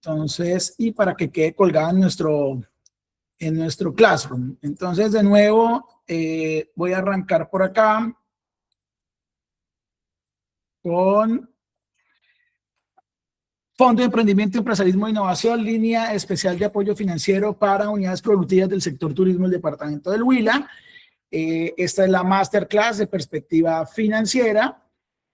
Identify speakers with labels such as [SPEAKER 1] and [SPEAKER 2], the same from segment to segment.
[SPEAKER 1] Entonces, y para que quede colgada en nuestro Classroom. Entonces, de nuevo, voy a arrancar por acá con Fondo de Emprendimiento, Empresarismo e Innovación, línea especial de apoyo financiero para unidades productivas del sector turismo del departamento del Huila. Esta es la masterclass de perspectiva financiera.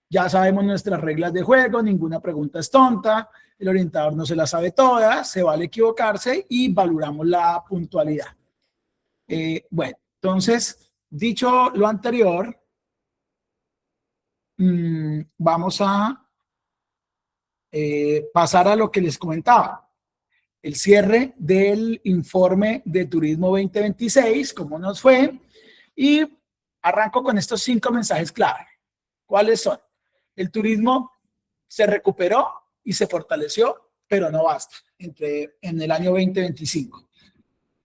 [SPEAKER 1] Ya sabemos nuestras reglas de juego, ninguna pregunta es tonta, el orientador no se la sabe todas, se vale equivocarse y valoramos la puntualidad. Bueno, entonces, dicho lo anterior, vamos a pasar a lo que les comentaba. El cierre del informe de Turismo 2026, cómo nos fue, y arranco con estos 5 mensajes clave. ¿Cuáles son? El turismo se recuperó y se fortaleció, pero no basta en el año 2025.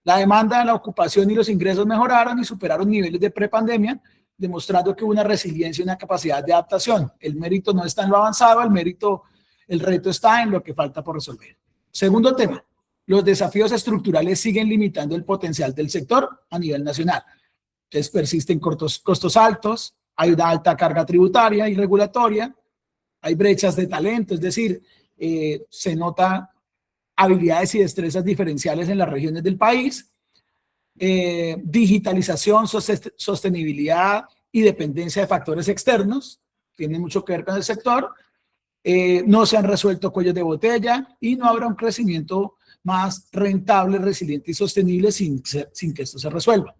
[SPEAKER 1] La demanda, la ocupación y los ingresos mejoraron y superaron niveles de prepandemia, demostrando que hubo una resiliencia y una capacidad de adaptación. El mérito no está en lo avanzado, el reto está en lo que falta por resolver. Segundo tema, los desafíos estructurales siguen limitando el potencial del sector a nivel nacional. Entonces persisten costos altos, hay una alta carga tributaria y regulatoria, hay brechas de talento, es decir, se nota habilidades y destrezas diferenciales en las regiones del país, digitalización, sostenibilidad y dependencia de factores externos, tiene mucho que ver con el sector, no se han resuelto cuellos de botella y no habrá un crecimiento más rentable, resiliente y sostenible sin que esto se resuelva.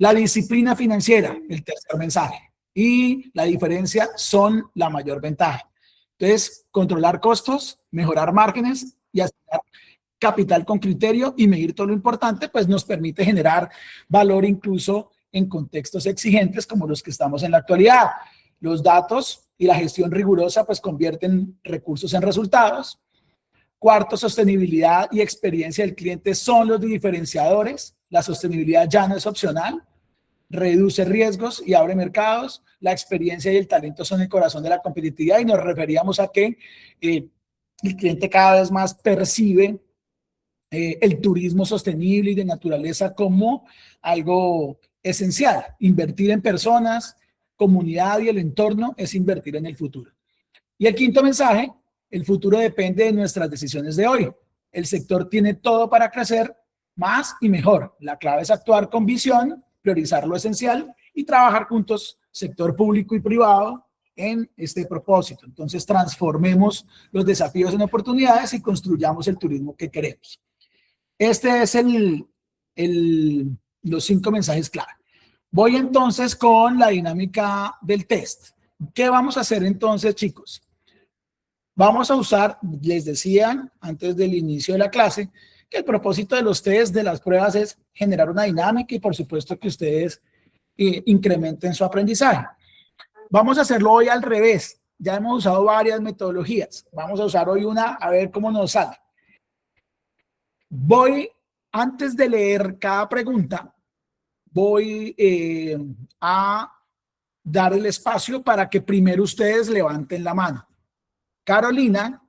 [SPEAKER 1] La disciplina financiera, el tercer mensaje, y la diferencia son la mayor ventaja. Entonces, controlar costos, mejorar márgenes y asignar capital con criterio y medir todo lo importante, pues nos permite generar valor incluso en contextos exigentes como los que estamos en la actualidad. Los datos y la gestión rigurosa pues convierten recursos en resultados. Cuarto, sostenibilidad y experiencia del cliente son los diferenciadores. La sostenibilidad ya no es opcional, reduce riesgos y abre mercados. La experiencia y el talento son el corazón de la competitividad y nos referíamos a que el cliente cada vez más percibe el turismo sostenible y de naturaleza como algo esencial. Invertir en personas, comunidad y el entorno es invertir en el futuro. Y el quinto mensaje, el futuro depende de nuestras decisiones de hoy. El sector tiene todo para crecer más y mejor. La clave es actuar con visión, priorizar lo esencial y trabajar juntos, sector público y privado, en este propósito. Entonces, transformemos los desafíos en oportunidades y construyamos el turismo que queremos. Este es los 5 mensajes clave. Voy entonces con la dinámica del test. ¿Qué vamos a hacer entonces, chicos? Vamos a usar, les decía antes del inicio de la clase, que el propósito de los test, de las pruebas, es generar una dinámica y por supuesto que ustedes incrementen su aprendizaje. Vamos a hacerlo hoy al revés. Ya hemos usado varias metodologías. Vamos a usar hoy una, a ver cómo nos sale. Antes de leer cada pregunta, voy a dar el espacio para que primero ustedes levanten la mano. Carolina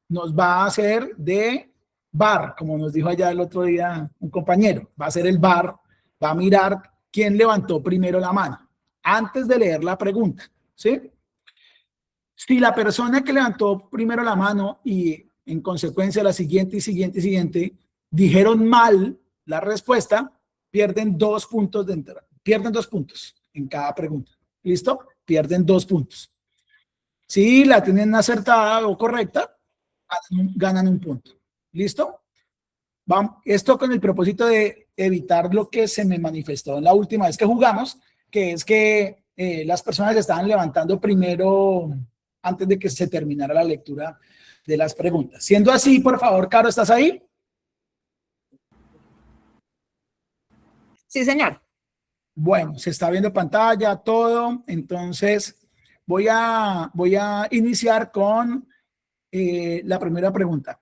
[SPEAKER 1] nos va a hacer de bar, como nos dijo allá el otro día un compañero. Va a ser el bar, va a mirar quién levantó primero la mano, antes de leer la pregunta, ¿sí? Si la persona que levantó primero la mano y en consecuencia la siguiente y siguiente dijeron mal la respuesta, pierden 2 puntos de entrada. Pierden 2 puntos en cada pregunta. ¿Listo? Pierden 2 puntos. Si la tienen acertada o correcta, ganan un punto. ¿Listo? Vamos, esto con el propósito de evitar lo que se me manifestó en la última vez que jugamos, que es que las personas estaban levantando primero antes de que se terminara la lectura de las preguntas. Siendo así, por favor, Caro, ¿estás ahí?
[SPEAKER 2] Sí, señor.
[SPEAKER 1] Bueno, se está viendo pantalla, todo. Entonces, voy a iniciar con la primera pregunta.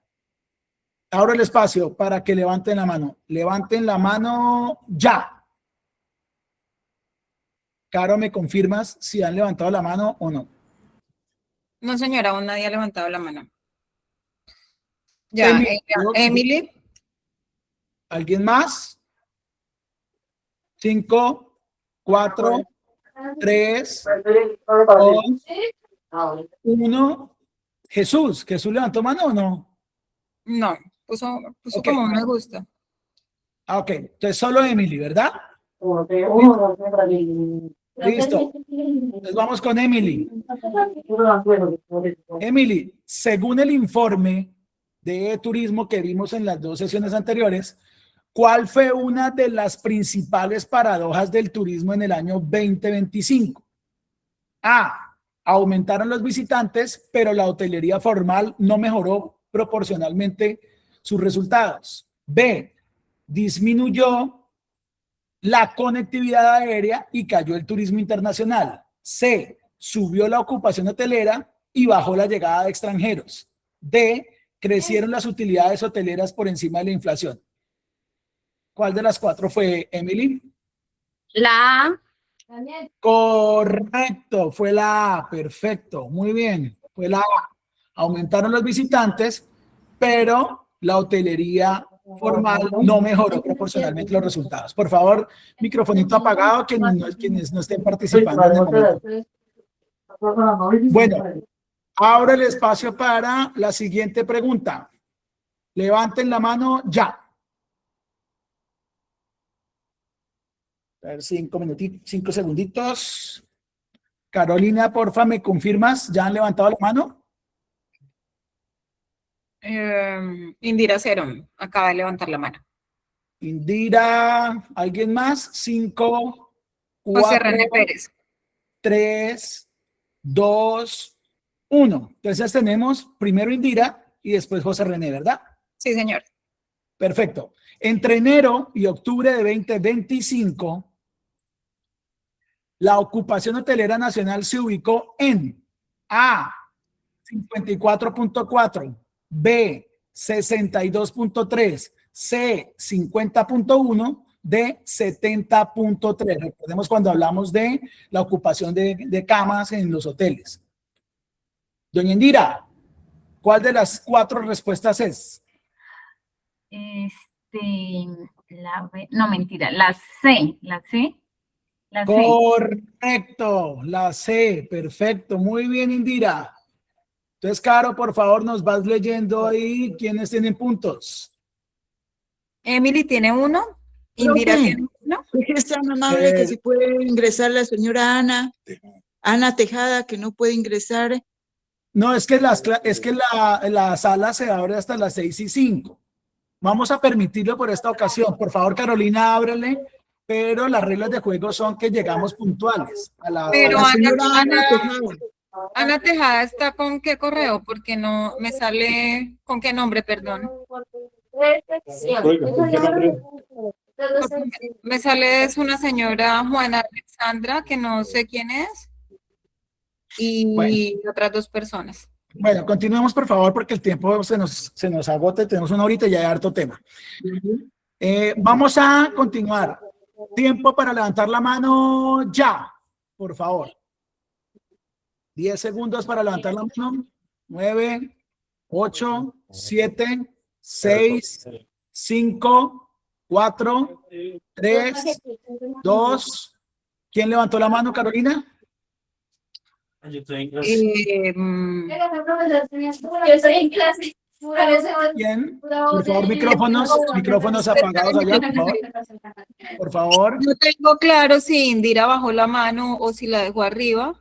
[SPEAKER 1] Abro el espacio para que levanten la mano. Levanten la mano ya. Caro, ¿me confirmas si han levantado la mano o no?
[SPEAKER 2] No, señora, aún nadie ha levantado la mano. Ya,
[SPEAKER 1] Emily.
[SPEAKER 2] Emily,
[SPEAKER 1] ¿Alguien más? 5, 4, 3, 2, 1. Jesús. ¿Jesús levantó mano o no?
[SPEAKER 2] no, puso
[SPEAKER 1] Ok.
[SPEAKER 2] como me gusta.
[SPEAKER 1] Ok, entonces solo Emily, ¿verdad? Listo. Entonces vamos con Emily. Emily, según el informe de turismo que vimos en las 2 sesiones anteriores, ¿cuál fue una de las principales paradojas del turismo en el año 2025? A. Aumentaron los visitantes, pero la hotelería formal no mejoró proporcionalmente sus resultados. B. Disminuyó la conectividad aérea y cayó el turismo internacional. C. Subió la ocupación hotelera y bajó la llegada de extranjeros. D. Crecieron las utilidades hoteleras por encima de la inflación. ¿Cuál de las 4 fue, Emily?
[SPEAKER 2] La A.
[SPEAKER 1] Correcto, fue la A. Perfecto, muy bien. Fue la A. Aumentaron los visitantes, pero la hotelería formal no mejoró proporcionalmente los resultados. Por favor, microfonito apagado, quienes no estén participando en el momento. Bueno, abro el espacio para la siguiente pregunta. Levanten la mano ya. A ver, 5 minutitos, 5 segunditos. Carolina, porfa, ¿me confirmas? ¿Ya han levantado la mano?
[SPEAKER 2] Indira Cero, acaba de levantar la mano.
[SPEAKER 1] Indira, ¿alguien más? 5,
[SPEAKER 2] José
[SPEAKER 1] 4,
[SPEAKER 2] René Pérez.
[SPEAKER 1] 3, 2, 1. Entonces tenemos primero Indira y después José René, ¿verdad?
[SPEAKER 2] Sí, señor.
[SPEAKER 1] Perfecto. Entre enero y octubre de 2025, la ocupación hotelera nacional se ubicó en A, 54.4, B, 62.3, C, 50.1, D, 70.3. Recordemos cuando hablamos de la ocupación de camas en los hoteles. Doña Indira, ¿cuál de las 4 respuestas es?
[SPEAKER 3] La B, no, mentira, la C.
[SPEAKER 1] Correcto, la C, perfecto, muy bien, Indira. Entonces, Caro, por favor, nos vas leyendo ahí quiénes tienen puntos.
[SPEAKER 2] Emily tiene 1, Indira
[SPEAKER 4] Profe,
[SPEAKER 2] tiene 1.
[SPEAKER 4] es tan amable que si puede ingresar la señora Ana Tejada, que no puede ingresar.
[SPEAKER 1] No, es que la sala se abre hasta las 6:05. Vamos a permitirlo por esta ocasión. Por favor, Carolina, ábrele, pero las reglas de juego son que llegamos puntuales a la
[SPEAKER 2] Pero
[SPEAKER 4] La señora Ana
[SPEAKER 2] Ana,
[SPEAKER 4] Tejada.
[SPEAKER 2] Ana Tejada está con qué correo, porque no me sale con qué nombre, perdón. Me sale es una señora Juana Alexandra, que no sé quién es, y otras 2 personas.
[SPEAKER 1] Bueno, continuemos por favor porque el tiempo se nos agota, tenemos 1 horita y ya hay harto tema. Vamos a continuar. Tiempo para levantar la mano ya, por favor. 10 segundos para levantar la mano. 9, 8, 7, 6, 5, 4, 3, 2. ¿Quién levantó la mano, Carolina?
[SPEAKER 5] Yo estoy en clase.
[SPEAKER 1] ¿Quién? Por favor, micrófonos apagados allá, por favor. Por favor.
[SPEAKER 2] No tengo claro si Indira bajó la mano o si la dejó arriba.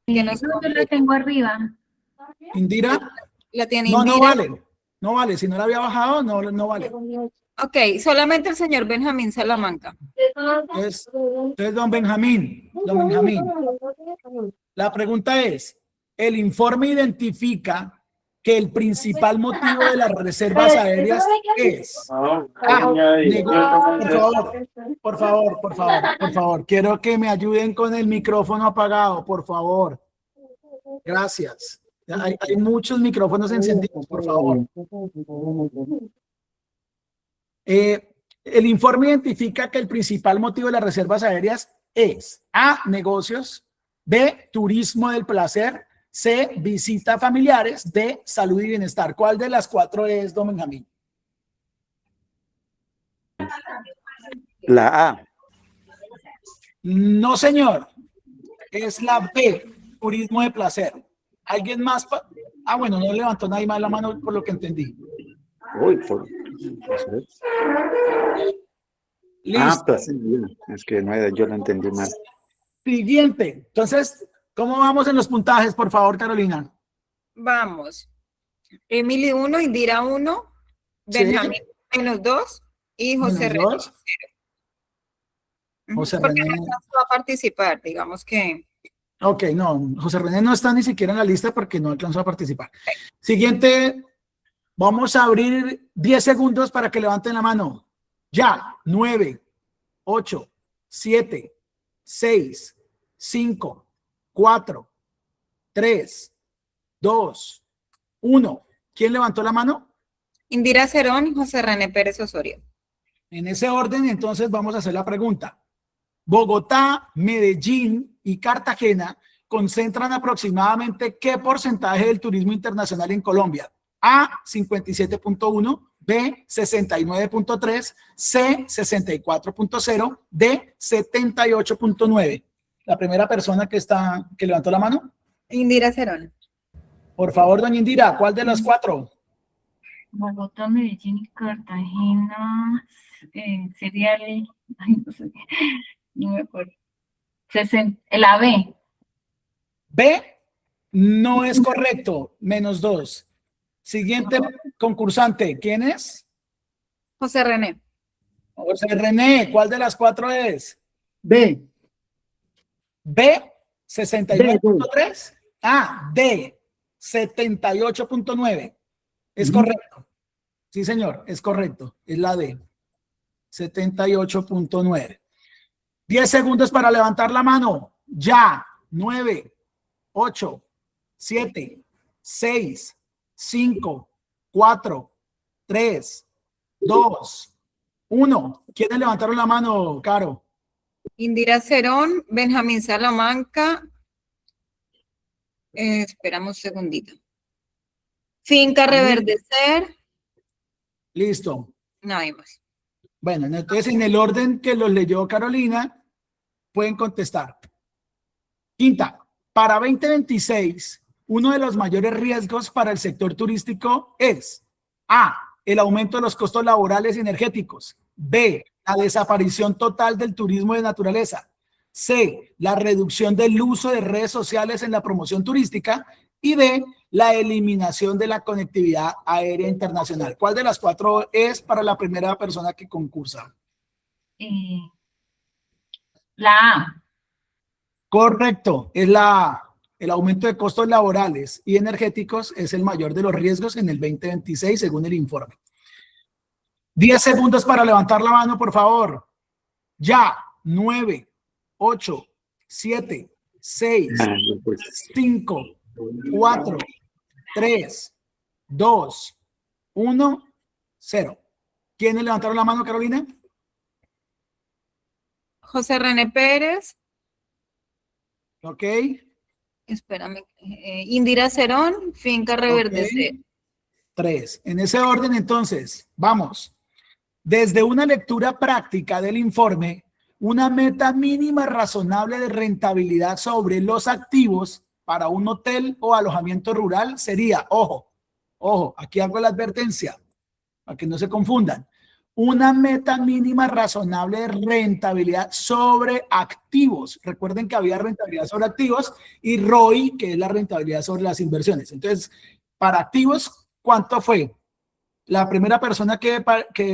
[SPEAKER 2] Que nos
[SPEAKER 3] Yo la tengo arriba.
[SPEAKER 1] Indira.
[SPEAKER 2] la tiene
[SPEAKER 1] No,
[SPEAKER 2] Indira.
[SPEAKER 1] no vale. No vale. Si no la había bajado, no vale.
[SPEAKER 2] Ok, solamente el señor Benjamín Salamanca.
[SPEAKER 1] Entonces, don Benjamín. Don Benjamín. La pregunta es, el informe identifica que el principal motivo de las reservas aéreas es por favor, quiero que me ayuden con el micrófono apagado, por favor. Gracias. Hay muchos micrófonos encendidos, por favor. El informe identifica que el principal motivo de las reservas aéreas es A, negocios, B, turismo del placer, C, visita familiares. D, salud y bienestar. ¿Cuál de las 4 es, don Benjamín?
[SPEAKER 6] La A.
[SPEAKER 1] No, señor. Es la B, turismo de placer. ¿Alguien más? Bueno, no levantó nadie más la mano por lo que entendí.
[SPEAKER 6] Uy,
[SPEAKER 1] Listo.
[SPEAKER 6] placer. Es que no, yo no entendí mal.
[SPEAKER 1] Siguiente. Entonces, ¿cómo vamos en los puntajes, por favor, Carolina?
[SPEAKER 2] Vamos. Emily 1, Indira 1,
[SPEAKER 1] Sí.
[SPEAKER 2] Benjamín -2 y José René.
[SPEAKER 1] -2.
[SPEAKER 2] Ujú,
[SPEAKER 1] José
[SPEAKER 2] porque
[SPEAKER 1] René.
[SPEAKER 2] no alcanzó a participar, digamos que.
[SPEAKER 1] Ok, no, José René no está ni siquiera en la lista porque no alcanzó a participar. Siguiente, vamos a abrir 10 segundos para que levanten la mano. Ya, 9, 8, 7, 6, 5, 4, 3, 2, 1. ¿Quién levantó la mano?
[SPEAKER 2] Indira Cerón y José René Pérez Osorio.
[SPEAKER 1] En ese orden, entonces vamos a hacer la pregunta. Bogotá, Medellín y Cartagena concentran aproximadamente ¿qué porcentaje del turismo internacional en Colombia? A, 57.1, B, 69.3, C, 64.0, D, 78.9. La primera persona que levantó la mano.
[SPEAKER 2] Indira Cerón.
[SPEAKER 1] Por favor, doña Indira, ¿cuál de las 4?
[SPEAKER 3] Bogotá, Medellín y Cartagena. Sería el. Ay, no sé. No me acuerdo. La B.
[SPEAKER 1] B, no es correcto, -2. Siguiente concursante, ¿quién es?
[SPEAKER 2] José René.
[SPEAKER 1] José René, ¿cuál de las 4 es?
[SPEAKER 4] B.
[SPEAKER 1] B, 69.3. Ah, D, 78.9. Es correcto. Sí, señor, es correcto. Es la D, 78.9. 10 segundos para levantar la mano. Ya, 9, 8, 7, 6, 5, 4, 3, 2, 1. ¿Quiénes levantaron la mano, Caro?
[SPEAKER 2] Indira Cerón, Benjamín Salamanca. Esperamos un segundito. Finca Reverdecer.
[SPEAKER 1] Listo.
[SPEAKER 2] No hay más.
[SPEAKER 1] Bueno, entonces en el orden que los leyó Carolina, pueden contestar. Quinta, para 2026, uno de los mayores riesgos para el sector turístico es A, el aumento de los costos laborales y energéticos. B, la desaparición total del turismo de naturaleza. C, la reducción del uso de redes sociales en la promoción turística. Y D, la eliminación de la conectividad aérea internacional. ¿Cuál de las 4 es para la primera persona que concursa?
[SPEAKER 3] La A.
[SPEAKER 1] Correcto, es la A. El aumento de costos laborales y energéticos es el mayor de los riesgos en el 2026, según el informe. 10 segundos para levantar la mano, por favor. Ya, 9, 8, 7, 6, 5, 4, 3, 2, 1, 0. ¿Quiénes levantaron la mano, Carolina?
[SPEAKER 2] José René Pérez.
[SPEAKER 1] Ok.
[SPEAKER 2] Espérame. Indira Cerón, Finca Reverdecer.
[SPEAKER 1] 3. En ese orden, entonces, vamos. Desde una lectura práctica del informe, una meta mínima razonable de rentabilidad sobre los activos para un hotel o alojamiento rural sería, ojo, aquí hago la advertencia, para que no se confundan, una meta mínima razonable de rentabilidad sobre activos. Recuerden que había rentabilidad sobre activos y ROI, que es la rentabilidad sobre las inversiones. Entonces, para activos, ¿cuánto fue? La primera persona que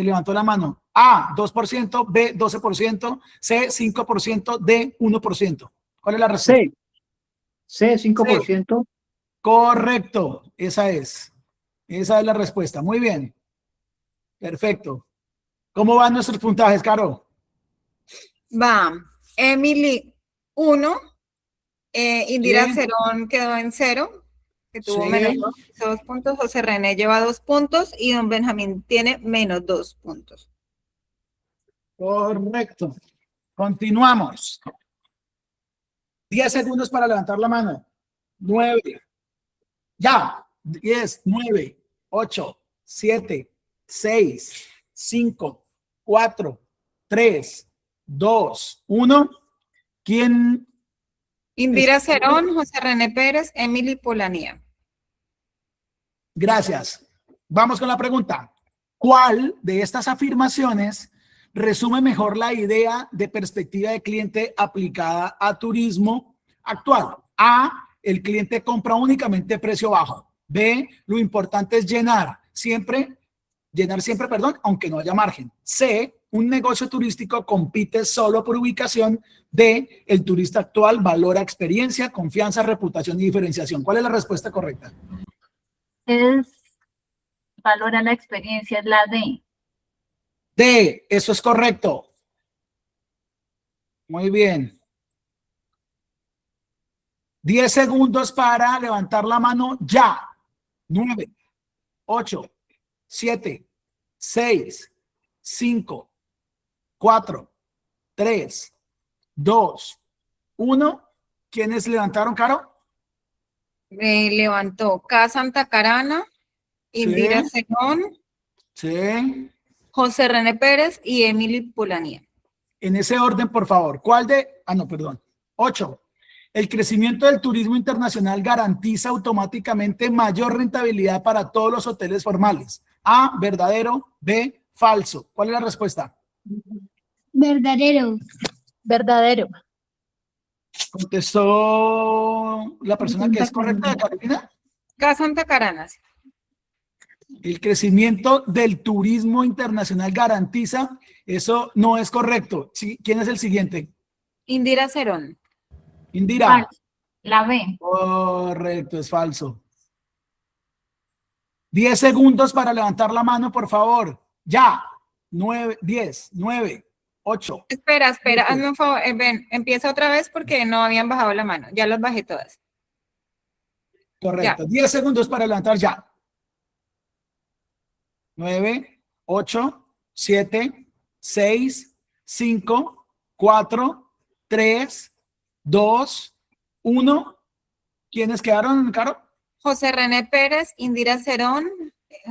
[SPEAKER 1] levantó la mano. A, 2%, B, 12%, C, 5%, D, 1%. ¿Cuál es la respuesta?
[SPEAKER 7] C, 5%.
[SPEAKER 1] Correcto, esa es la respuesta. Muy bien. Perfecto. ¿Cómo van nuestros puntajes, Caro?
[SPEAKER 2] Va, Emily 1, Indira
[SPEAKER 1] Bien.
[SPEAKER 2] Cerón quedó en 0, que tuvo
[SPEAKER 1] Sí.
[SPEAKER 2] -2 puntos, José René lleva 2 puntos y don Benjamín tiene -2 puntos.
[SPEAKER 1] Correcto. Continuamos. 10 segundos para levantar la mano. 9, Ya. 10, 9, 8, 7, 6, 5, 4, 3, 2, 1. ¿Quién?
[SPEAKER 2] Indira Cerón, José René Pérez, Emily Polanía.
[SPEAKER 1] Gracias. Vamos con la pregunta. ¿Cuál de estas afirmaciones resume mejor la idea de perspectiva de cliente aplicada a turismo actual? A, el cliente compra únicamente precio bajo. B, lo importante es llenar siempre, aunque no haya margen. C, un negocio turístico compite solo por ubicación. D, el turista actual valora experiencia, confianza, reputación y diferenciación. ¿Cuál es la respuesta correcta?
[SPEAKER 3] Valora la experiencia, es la D.
[SPEAKER 1] D, eso es correcto. Muy bien. 10 segundos para levantar la mano ya. 9, 8, 7, 6, 5, 4, 3, 2, 1. ¿Quiénes levantaron, Caro?
[SPEAKER 2] Levantó K. Santa Carana, Indira Cerón,
[SPEAKER 1] Sí.
[SPEAKER 2] José René Pérez y Emily Polanía.
[SPEAKER 1] En ese orden, por favor. ¿Cuál de? Ah, no, perdón. 8. El crecimiento del turismo internacional garantiza automáticamente mayor rentabilidad para todos los hoteles formales. A, verdadero. B, falso. ¿Cuál es la respuesta?
[SPEAKER 5] Verdadero.
[SPEAKER 8] Verdadero.
[SPEAKER 1] Contestó la persona que es correcta, Carolina.
[SPEAKER 2] K. Santa Carana.
[SPEAKER 1] El crecimiento del turismo internacional garantiza. Eso no es correcto. Sí, ¿quién es el siguiente?
[SPEAKER 2] Indira Cerón.
[SPEAKER 1] Indira.
[SPEAKER 3] Falso. La B.
[SPEAKER 1] Correcto, es falso. 10 segundos para levantar la mano, por favor. Ya. 9, 10, 9, 8.
[SPEAKER 2] Espera,
[SPEAKER 1] Siete.
[SPEAKER 2] hazme un favor. Ven, empieza otra vez porque no habían bajado la mano. Ya las bajé todas.
[SPEAKER 1] Correcto. 10 segundos para levantar ya. 9, 8, 7, 6, 5, 4, 3, 2, 1. ¿Quiénes quedaron, Caro?
[SPEAKER 2] José René Pérez, Indira Cerón,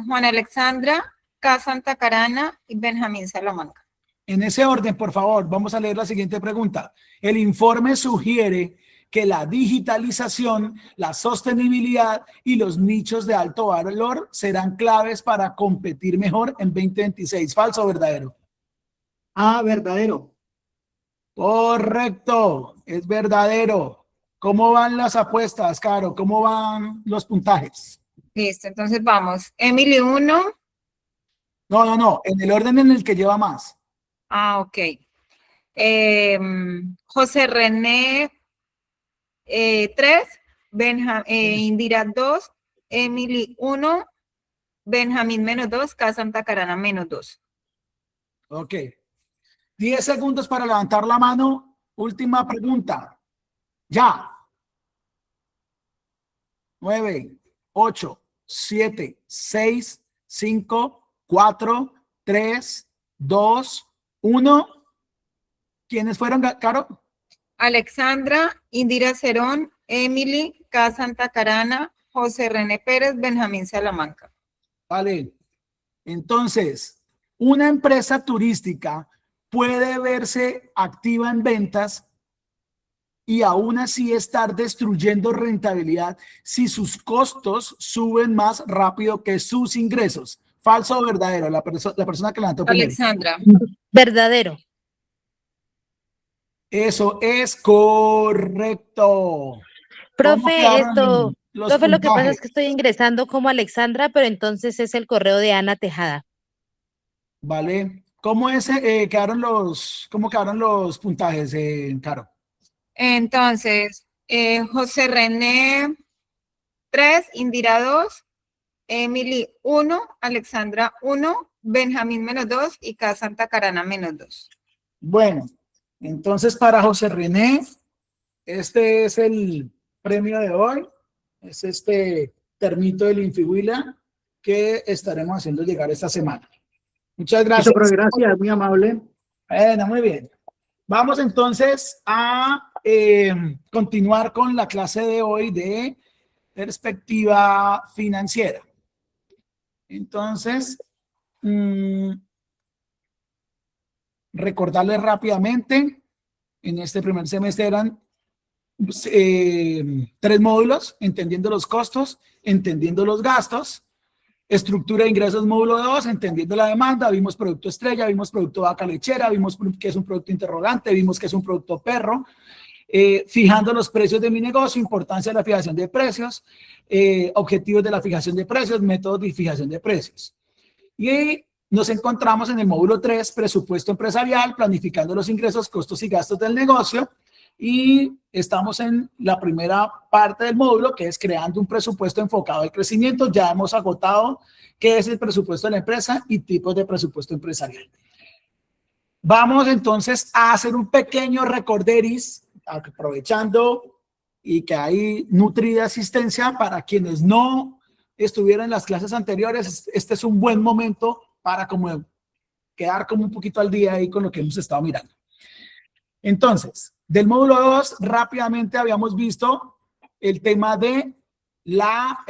[SPEAKER 2] Juana Alexandra, K. Santa Carana y Benjamín Salamanca.
[SPEAKER 1] En ese orden, por favor, vamos a leer la siguiente pregunta. El informe sugiere que la digitalización, la sostenibilidad y los nichos de alto valor serán claves para competir mejor en 2026. ¿Falso o verdadero?
[SPEAKER 7] A, verdadero.
[SPEAKER 1] Correcto, es verdadero. ¿Cómo van las apuestas, Caro? ¿Cómo van los puntajes?
[SPEAKER 2] Listo, entonces vamos. Emily 1.
[SPEAKER 1] No, en el orden en el que lleva más.
[SPEAKER 2] Ah, ok. José René 3, Indira 2, Emily 1, Benjamín -2, K. Santa Carana -2.
[SPEAKER 1] Ok. 10 segundos para levantar la mano. Última pregunta. Ya. 9, 8, 7, 6, 5, 4, 3, 2, 1. ¿Quiénes fueron, Caro?
[SPEAKER 2] Alexandra, Indira Cerón, Emily, K. Santa Carana, José René Pérez, Benjamín Salamanca.
[SPEAKER 1] Vale. Entonces, una empresa turística puede verse activa en ventas y aún así estar destruyendo rentabilidad si sus costos suben más rápido que sus ingresos. ¿Falso o verdadero? La persona que levantó primero.
[SPEAKER 2] Alexandra.
[SPEAKER 8] Verdadero.
[SPEAKER 1] Eso es correcto.
[SPEAKER 8] Profe, lo que pasa
[SPEAKER 1] puntajes?
[SPEAKER 8] es que estoy ingresando como Alexandra, pero entonces es el correo de Ana Tejada.
[SPEAKER 1] Vale. ¿Cómo quedaron los puntajes, Caro?
[SPEAKER 2] Entonces, José René 3, Indira 2, Emily 1, Alexandra 1, Benjamín -2 y K. Santa Carana -2.
[SPEAKER 1] Bueno, entonces para José René, este es el premio de hoy. Es este termito del Infihuila que estaremos haciendo llegar esta semana. Muchas gracias.
[SPEAKER 7] Eso, profe, gracias, muy amable.
[SPEAKER 1] Bueno, muy bien. Vamos entonces a continuar con la clase de hoy de perspectiva financiera. Entonces, recordarles rápidamente, en este primer semestre eran 3 módulos: entendiendo los costos, entendiendo los gastos, estructura de ingresos módulo 2, entendiendo la demanda, vimos producto estrella, vimos producto vaca lechera, vimos que es un producto interrogante, vimos que es un producto perro, fijando los precios de mi negocio, importancia de la fijación de precios, objetivos de la fijación de precios, métodos de fijación de precios. Y nos encontramos en el módulo 3, presupuesto empresarial, planificando los ingresos, costos y gastos del negocio. Y estamos en la primera parte del módulo, que es creando un presupuesto enfocado al crecimiento. Ya hemos agotado qué es el presupuesto de la empresa y tipos de presupuesto empresarial. Vamos entonces a hacer un pequeño recorderis, aprovechando y que hay nutrida asistencia para quienes no estuvieron en las clases anteriores. Este es un buen momento para como quedar como un poquito al día ahí con lo que hemos estado mirando. Entonces, del módulo 2, rápidamente habíamos visto el tema de la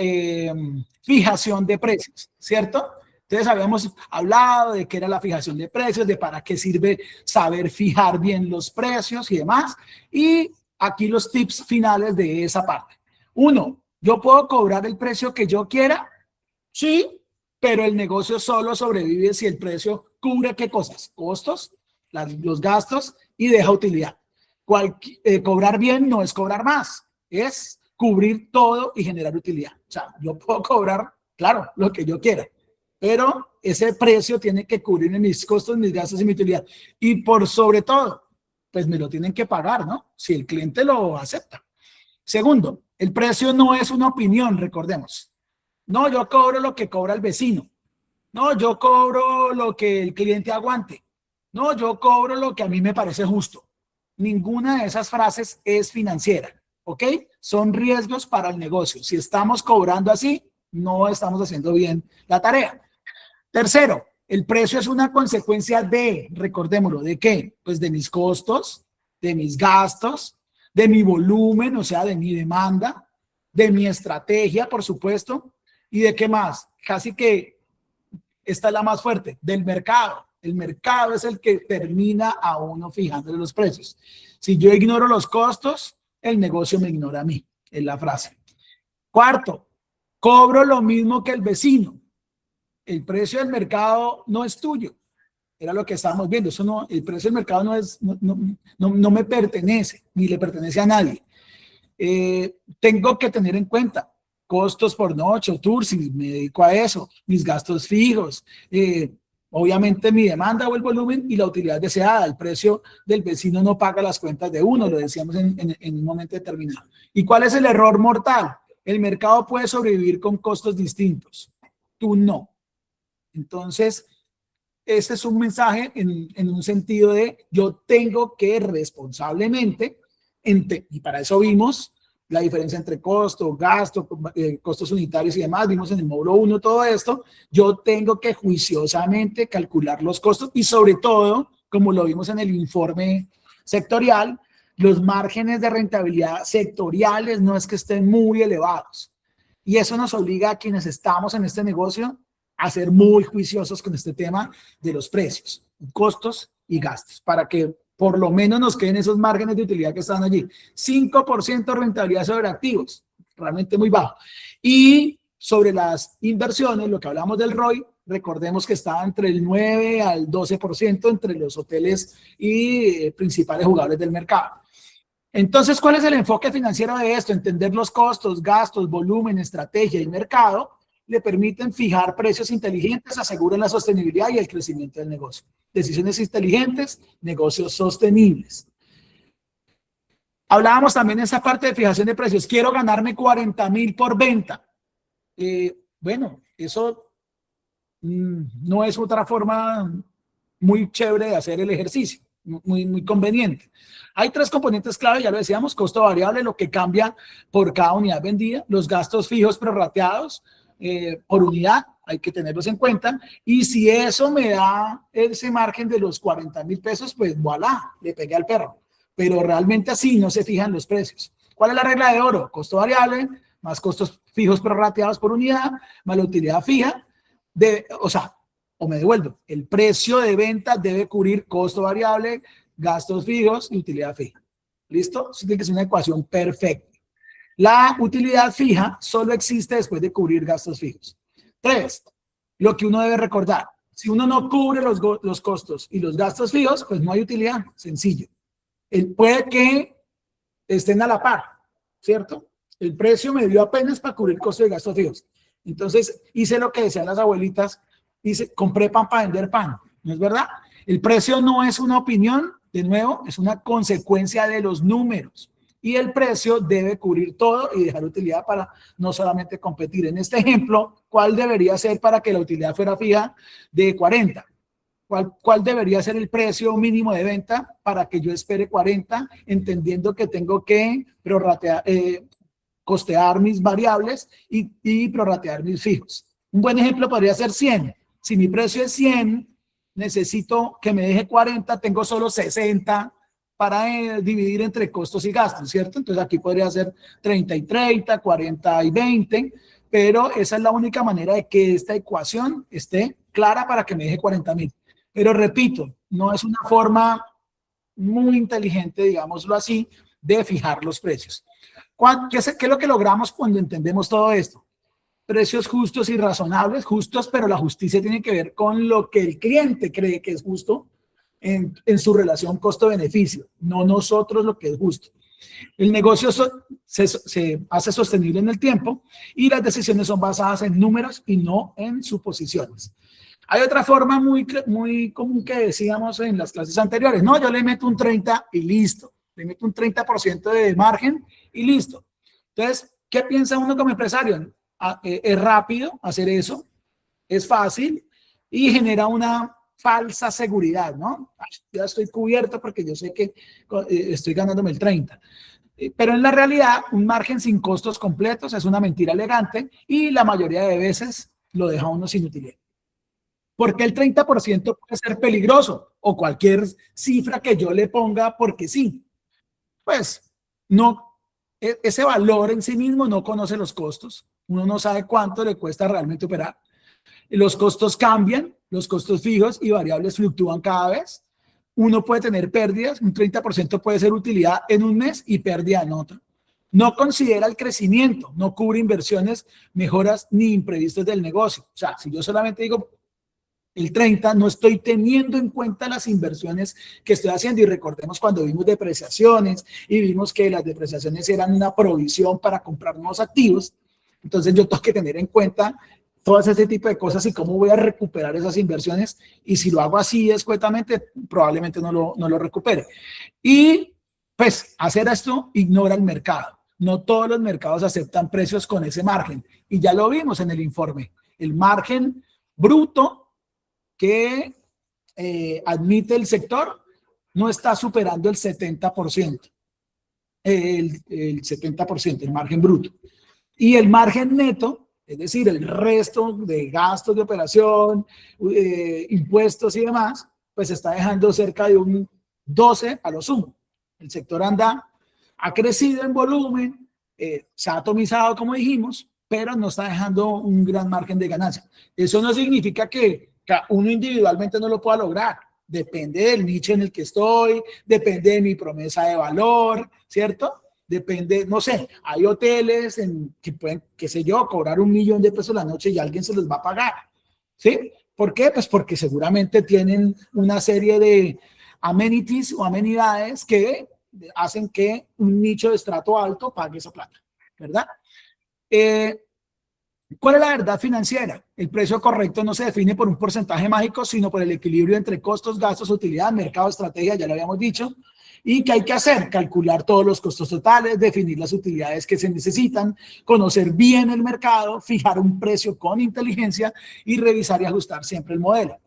[SPEAKER 1] fijación de precios, ¿cierto? Entonces habíamos hablado de qué era la fijación de precios, de para qué sirve saber fijar bien los precios y demás. Y aquí los tips finales de esa parte. 1, ¿yo puedo cobrar el precio que yo quiera? Sí, pero el negocio solo sobrevive si el precio cubre ¿qué cosas? Costos, los gastos y deja utilidad. Cobrar bien no es cobrar más, es cubrir todo y generar utilidad. O sea, yo puedo cobrar, claro, lo que yo quiera, pero ese precio tiene que cubrir mis costos, mis gastos y mi utilidad. Y por sobre todo, pues me lo tienen que pagar, ¿no? Si el cliente lo acepta. Segundo, el precio no es una opinión, recordemos. No, yo cobro lo que cobra el vecino. No, yo cobro lo que el cliente aguante. No, yo cobro lo que a mí me parece justo. Ninguna de esas frases es financiera, ¿ok? Son riesgos para el negocio. Si estamos cobrando así, no estamos haciendo bien la tarea. Tercero, el precio es una consecuencia de, recordémoslo, ¿de qué? Pues de mis costos, de mis gastos, de mi volumen, o sea, de mi demanda, de mi estrategia, por supuesto, y de qué más. Casi que esta es la más fuerte, del mercado. El mercado es el que termina a uno fijándole los precios. Si yo ignoro los costos, el negocio me ignora a mí, es la frase. Cuarto, cobro lo mismo que el vecino. El precio del mercado no es tuyo. Era lo que estábamos viendo. Eso no, el precio del mercado no me pertenece, ni le pertenece a nadie. Tengo que tener en cuenta costos por noche o tour, si me dedico a eso, mis gastos fijos, obviamente mi demanda o el volumen y la utilidad deseada. El precio del vecino no paga las cuentas de uno, lo decíamos en un momento determinado. ¿Y cuál es el error mortal? El mercado puede sobrevivir con costos distintos, tú no. Entonces, este es un mensaje en un sentido de yo tengo que responsablemente, y para eso vimos la diferencia entre costo, gasto, costos unitarios y demás, vimos en el módulo 1 todo esto. Yo tengo que juiciosamente calcular los costos y sobre todo, como lo vimos en el informe sectorial, los márgenes de rentabilidad sectoriales no es que estén muy elevados. Y eso nos obliga a quienes estamos en este negocio a ser muy juiciosos con este tema de los precios, costos y gastos, para que por lo menos nos queden esos márgenes de utilidad que están allí. 5% rentabilidad sobre activos, realmente muy bajo. Y sobre las inversiones, lo que hablamos del ROI, recordemos que está entre el 9 al 12% entre los hoteles y principales jugadores del mercado. Entonces, ¿cuál es el enfoque financiero de esto? Entender los costos, gastos, volumen, estrategia y mercado le permiten fijar precios inteligentes, aseguran la sostenibilidad y el crecimiento del negocio. Decisiones inteligentes, negocios sostenibles. Hablábamos también en esa parte de fijación de precios. Quiero ganarme 40,000 por venta. Bueno, eso no es otra forma muy chévere de hacer el ejercicio, muy conveniente. Hay 3 componentes clave, ya lo decíamos: costo variable, lo que cambia por cada unidad vendida; los gastos fijos prorrateados por unidad, hay que tenerlos en cuenta, y si eso me da ese margen de los 40,000 pesos, pues voilà, le pegué al perro, pero realmente así no se fijan los precios. ¿Cuál es la regla de oro? Costo variable más costos fijos prorrateados por unidad, más la utilidad fija, o me devuelvo, el precio de venta debe cubrir costo variable, gastos fijos y utilidad fija. ¿Listo? Eso tiene que ser una ecuación perfecta. La utilidad fija solo existe después de cubrir gastos fijos. 3. Lo que uno debe recordar. Si uno no cubre los costos y los gastos fijos, pues no hay utilidad. Sencillo. Puede que estén a la par, ¿cierto? El precio me dio apenas para cubrir costos y gastos fijos. Entonces, hice lo que decían las abuelitas, compré pan para vender pan. ¿No es verdad? El precio no es una opinión, de nuevo, es una consecuencia de los números. Y el precio debe cubrir todo y dejar utilidad para no solamente competir. En este ejemplo, ¿cuál debería ser para que la utilidad fuera fija de 40? ¿Cuál debería ser el precio mínimo de venta para que yo espere 40, entendiendo que tengo que costear mis variables y prorratear mis fijos? Un buen ejemplo podría ser 100. Si mi precio es 100, necesito que me deje 40, tengo solo 60 para dividir entre costos y gastos, ¿cierto? Entonces aquí podría ser 30 y 30, 40 y 20, pero esa es la única manera de que esta ecuación esté clara para que me deje 40,000. Pero repito, no es una forma muy inteligente, digámoslo así, de fijar los precios. ¿Qué es lo que logramos cuando entendemos todo esto? Precios justos y razonables, justos, pero la justicia tiene que ver con lo que el cliente cree que es justo en su relación costo-beneficio, no nosotros lo que es justo. El negocio se hace sostenible en el tiempo y las decisiones son basadas en números y no en suposiciones. Hay otra forma muy común que decíamos en las clases anteriores. No, yo le meto un 30 y listo. Le meto un 30% de margen y listo. Entonces, ¿qué piensa uno como empresario? Es rápido hacer eso, es fácil y genera una falsa seguridad, ¿no? Ya estoy cubierto porque yo sé que estoy ganándome el 30. Pero en la realidad, un margen sin costos completos es una mentira elegante y la mayoría de veces lo deja uno sin utilidad. Porque el 30% puede ser peligroso o cualquier cifra que yo le ponga porque sí. Pues no, ese valor en sí mismo no conoce los costos. Uno no sabe cuánto le cuesta realmente operar. Los costos cambian, los costos fijos y variables fluctúan cada vez. Uno puede tener pérdidas, un 30% puede ser utilidad en un mes y pérdida en otro. No considera el crecimiento, no cubre inversiones, mejoras ni imprevistos del negocio. O sea, si yo solamente digo el 30, no estoy teniendo en cuenta las inversiones que estoy haciendo. Y recordemos cuando vimos depreciaciones y vimos que las depreciaciones eran una provisión para comprar nuevos activos. Entonces yo tengo que tener en cuenta todas ese tipo de cosas y cómo voy a recuperar esas inversiones. Y si lo hago así escuetamente, probablemente no lo recupere. Y pues hacer esto ignora el mercado. No todos los mercados aceptan precios con ese margen. Y ya lo vimos en el informe. El margen bruto que admite el sector no está superando el 70%. El 70%, el margen bruto. Y el margen neto, es decir, el resto de gastos de operación, impuestos y demás, pues está dejando cerca de un 12 a lo sumo. El sector ha crecido en volumen, se ha atomizado, como dijimos, pero no está dejando un gran margen de ganancia. Eso no significa que uno individualmente no lo pueda lograr. Depende del nicho en el que estoy, depende de mi promesa de valor, ¿cierto? Depende, no sé, hay hoteles que pueden, qué sé yo, cobrar $1.000.000 la noche y alguien se los va a pagar, ¿sí? ¿Por qué? Pues porque seguramente tienen una serie de amenities o amenidades que hacen que un nicho de estrato alto pague esa plata, ¿verdad? ¿Cuál es la verdad financiera? El precio correcto no se define por un porcentaje mágico, sino por el equilibrio entre costos, gastos, utilidad, mercado, estrategia, ya lo habíamos dicho. ¿Y qué hay que hacer? Calcular todos los costos totales, definir las utilidades que se necesitan, conocer bien el mercado, fijar un precio con inteligencia y revisar y ajustar siempre el modelo.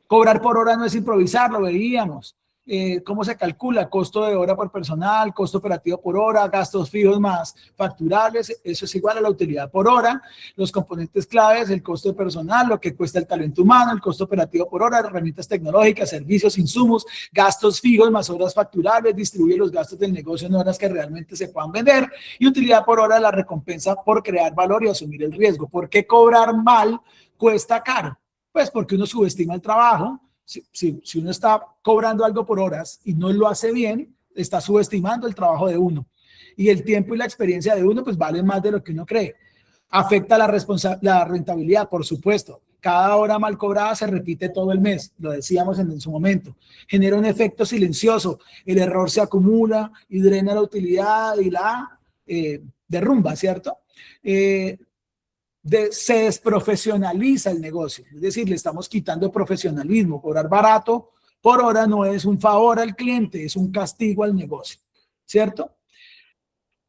[SPEAKER 1] Cobrar por hora no es improvisar, lo veíamos. ¿cómo se calcula? Costo de hora por personal, costo operativo por hora, gastos fijos más facturables, eso es igual a la utilidad por hora. Los componentes claves, el costo de personal, lo que cuesta el talento humano, el costo operativo por hora, herramientas tecnológicas, servicios, insumos, gastos fijos más horas facturables, distribuye los gastos del negocio en horas que realmente se puedan vender, y utilidad por hora, la recompensa por crear valor y asumir el riesgo. ¿Por qué cobrar mal cuesta caro? Pues porque uno subestima el trabajo. Si uno está cobrando algo por horas y no lo hace bien, está subestimando el trabajo de uno. Y el tiempo y la experiencia de uno, pues valen más de lo que uno cree. Afecta la rentabilidad, por supuesto. Cada hora mal cobrada se repite todo el mes, lo decíamos en su momento. Genera un efecto silencioso. El error se acumula y drena la utilidad y la derrumba, ¿cierto? Se desprofesionaliza el negocio, es decir, le estamos quitando profesionalismo. Cobrar barato por hora no es un favor al cliente, es un castigo al negocio, ¿cierto?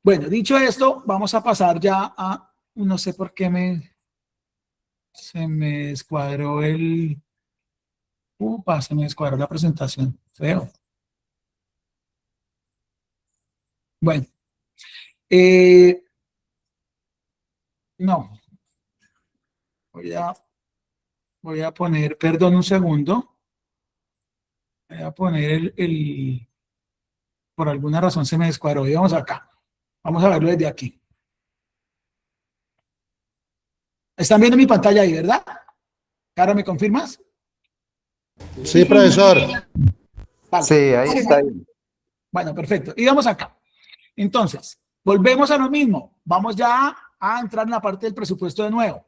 [SPEAKER 1] Bueno, dicho esto, vamos a pasar ya a, no sé por qué se me descuadró se me descuadró la presentación, feo. Bueno, no. Voy a poner, perdón un segundo. Voy a poner por alguna razón se me descuadró. Y vamos acá. Vamos a verlo desde aquí. ¿Están viendo mi pantalla ahí, verdad? Cara, ¿me confirmas?
[SPEAKER 9] Sí, profesor.
[SPEAKER 1] Vale.
[SPEAKER 6] Sí, ahí está.
[SPEAKER 1] Bueno, perfecto. Y vamos acá. Entonces, volvemos a lo mismo. Vamos ya a entrar en la parte del presupuesto de nuevo.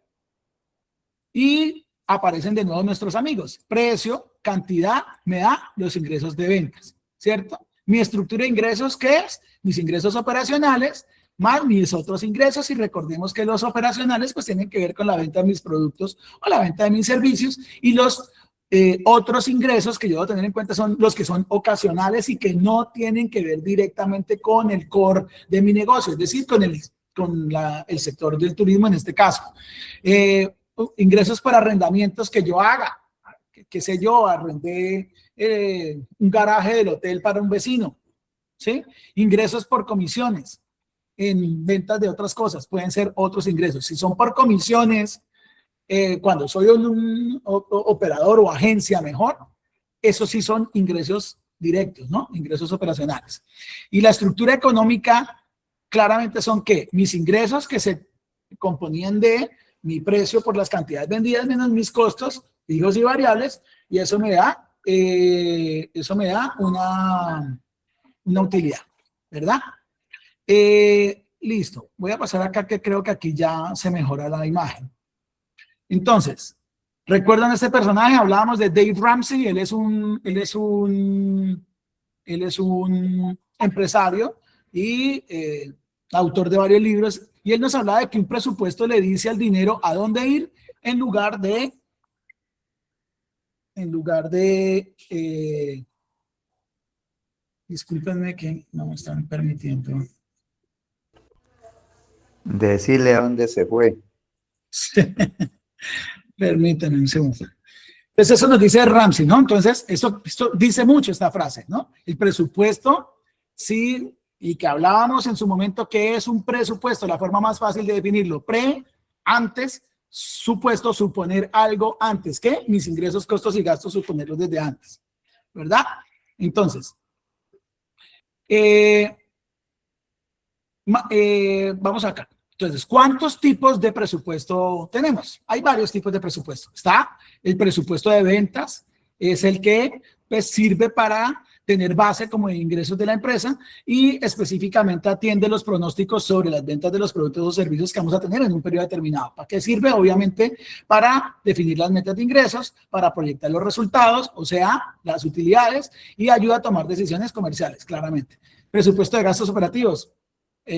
[SPEAKER 1] Y aparecen de nuevo nuestros amigos. Precio, cantidad, me da los ingresos de ventas, ¿cierto? Mi estructura de ingresos, ¿qué es? Mis ingresos operacionales más mis otros ingresos, y recordemos que los operacionales pues tienen que ver con la venta de mis productos o la venta de mis servicios, y los otros ingresos que yo debo tener en cuenta son los que son ocasionales y que no tienen que ver directamente con el core de mi negocio, es decir, con el sector del turismo en este caso. Ingresos por arrendamientos que yo haga, qué sé yo, arrendé un garaje del hotel para un vecino, ¿sí? Ingresos por comisiones en ventas de otras cosas, pueden ser otros ingresos. Si son por comisiones, cuando soy un operador o agencia mejor, esos sí son ingresos directos, ¿no? Ingresos operacionales. Y la estructura económica claramente son ¿qué? Mis ingresos, que se componían de mi precio por las cantidades vendidas menos mis costos fijos y variables, y eso me da una utilidad, ¿verdad? Listo, voy a pasar acá, que creo que aquí ya se mejora la imagen. Entonces, ¿recuerdan este personaje? Hablábamos de Dave Ramsey. Él es un empresario y autor de varios libros, y él nos hablaba de que un presupuesto le dice al dinero a dónde ir en lugar de discúlpenme que no me están permitiendo
[SPEAKER 6] decirle a dónde se fue.
[SPEAKER 1] Permítanme un segundo. Entonces eso nos dice Ramsey, ¿no? Entonces esto dice mucho esta frase, ¿no? El presupuesto, sí, y que hablábamos en su momento, ¿qué es un presupuesto? La forma más fácil de definirlo: antes, supuesto, suponer algo antes, ¿qué? Mis ingresos, costos y gastos, suponerlos desde antes, ¿verdad? Entonces, vamos acá. Entonces, ¿cuántos tipos de presupuesto tenemos? Hay varios tipos de presupuesto. Está el presupuesto de ventas, es el que pues sirve para tener base como de ingresos de la empresa y específicamente atiende los pronósticos sobre las ventas de los productos o servicios que vamos a tener en un periodo determinado. ¿Para qué sirve? Obviamente para definir las metas de ingresos, para proyectar los resultados, o sea, las utilidades, y ayuda a tomar decisiones comerciales, claramente. Presupuesto de gastos operativos,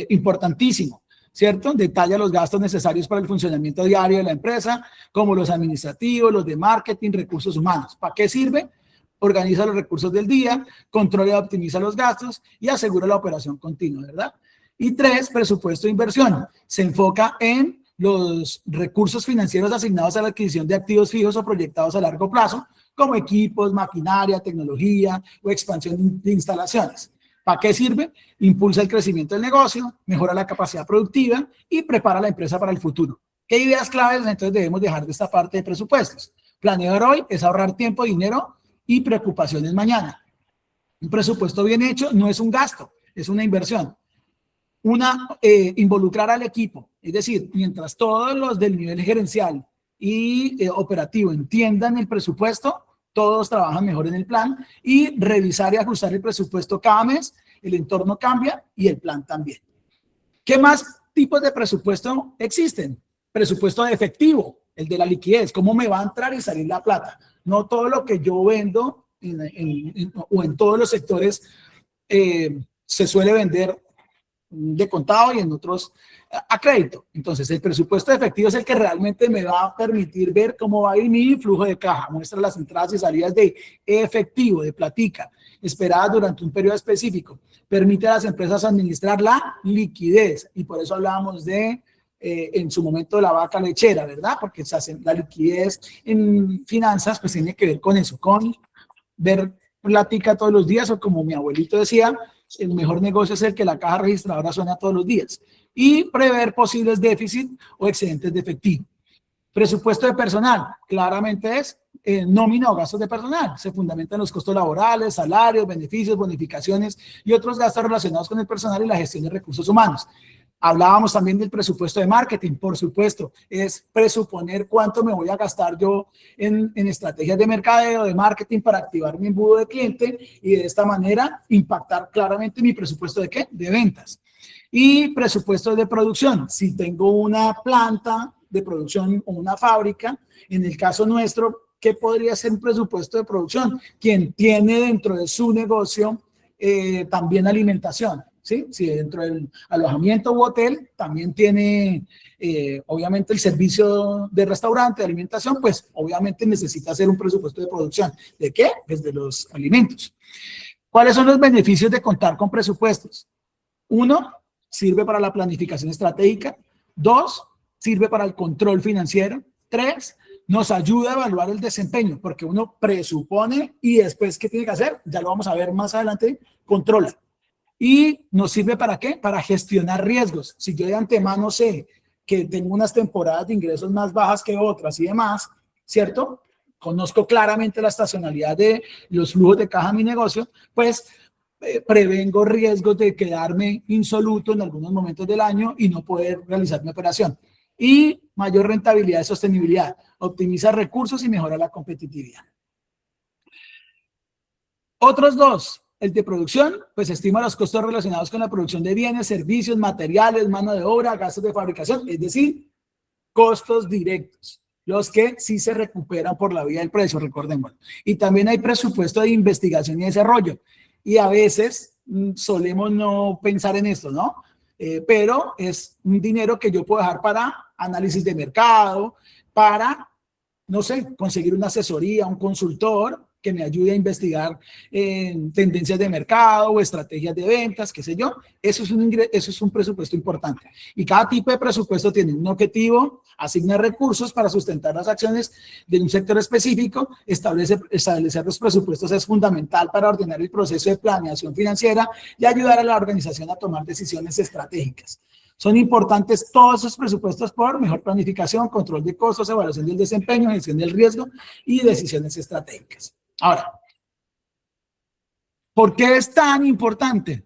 [SPEAKER 1] importantísimo, ¿cierto? Detalla los gastos necesarios para el funcionamiento diario de la empresa, como los administrativos, los de marketing, recursos humanos. ¿Para qué sirve? Organiza los recursos del día, controla y optimiza los gastos y asegura la operación continua, ¿verdad? Y 3, presupuesto de inversión. Se enfoca en los recursos financieros asignados a la adquisición de activos fijos o proyectados a largo plazo, como equipos, maquinaria, tecnología o expansión de instalaciones. ¿Para qué sirve? Impulsa el crecimiento del negocio, mejora la capacidad productiva y prepara a la empresa para el futuro. ¿Qué ideas claves entonces debemos dejar de esta parte de presupuestos? Planear hoy es ahorrar tiempo, dinero y preocupaciones mañana. Un presupuesto bien hecho no es un gasto, es una inversión. Involucrar al equipo, es decir, mientras todos los del nivel gerencial y operativo entiendan el presupuesto, todos trabajan mejor en el plan, y revisar y ajustar el presupuesto cada mes, el entorno cambia y el plan también. ¿Qué más tipos de presupuesto existen? Presupuesto de efectivo, el de la liquidez, cómo me va a entrar y salir la plata. No todo lo que yo vendo o en todos los sectores se suele vender de contado y en otros a crédito. Entonces, el presupuesto de efectivo es el que realmente me va a permitir ver cómo va a ir mi flujo de caja. Muestra las entradas y salidas de efectivo, de platica, esperadas durante un periodo específico. Permite a las empresas administrar la liquidez. Y por eso hablábamos de, en su momento, la vaca lechera, ¿verdad? Porque se hace la liquidez en finanzas, pues tiene que ver con eso, con ver platica todos los días, o como mi abuelito decía, el mejor negocio es el que la caja registradora suena todos los días, y prever posibles déficits o excedentes de efectivo. Presupuesto de personal, claramente es nómina o gastos de personal. Se fundamentan los costos laborales, salarios, beneficios, bonificaciones y otros gastos relacionados con el personal y la gestión de recursos humanos. Hablábamos también del presupuesto de marketing, por supuesto, es presuponer cuánto me voy a gastar yo en estrategias de mercadeo, de marketing para activar mi embudo de cliente y de esta manera impactar claramente mi presupuesto de ¿qué? De ventas. Y presupuesto de producción, si tengo una planta de producción o una fábrica, en el caso nuestro, ¿qué podría ser un presupuesto de producción? Quien tiene dentro de su negocio también alimentación. ¿Sí? Si dentro del alojamiento u hotel también tiene, obviamente, el servicio de restaurante, de alimentación, pues obviamente necesita hacer un presupuesto de producción. ¿De qué? Pues de los alimentos. ¿Cuáles son los beneficios de contar con presupuestos? 1, sirve para la planificación estratégica. 2, sirve para el control financiero. 3, nos ayuda a evaluar el desempeño, porque uno presupone y después, ¿qué tiene que hacer? Ya lo vamos a ver más adelante, controla. ¿Y nos sirve para qué? Para gestionar riesgos. Si yo de antemano sé que tengo unas temporadas de ingresos más bajas que otras y demás, ¿cierto? Conozco claramente la estacionalidad de los flujos de caja de mi negocio, pues prevengo riesgos de quedarme insoluto en algunos momentos del año y no poder realizar mi operación. Y mayor rentabilidad y sostenibilidad. Optimiza recursos y mejora la competitividad. Otros dos. El de producción, pues estima los costos relacionados con la producción de bienes, servicios, materiales, mano de obra, gastos de fabricación, es decir, costos directos, los que sí se recuperan por la vía del precio, recordémoslo. Y también hay presupuesto de investigación y desarrollo. Y a veces solemos no pensar en esto, ¿no? Pero es un dinero que yo puedo dejar para análisis de mercado, para, no sé, conseguir una asesoría, un consultor que me ayude a investigar tendencias de mercado o estrategias de ventas, qué sé yo. Eso es un presupuesto importante. Y cada tipo de presupuesto tiene un objetivo, asigna recursos para sustentar las acciones de un sector específico. Establecer los presupuestos es fundamental para ordenar el proceso de planeación financiera y ayudar a la organización a tomar decisiones estratégicas. Son importantes todos esos presupuestos por mejor planificación, control de costos, evaluación del desempeño, gestión del riesgo y decisiones estratégicas. Ahora, ¿por qué es tan importante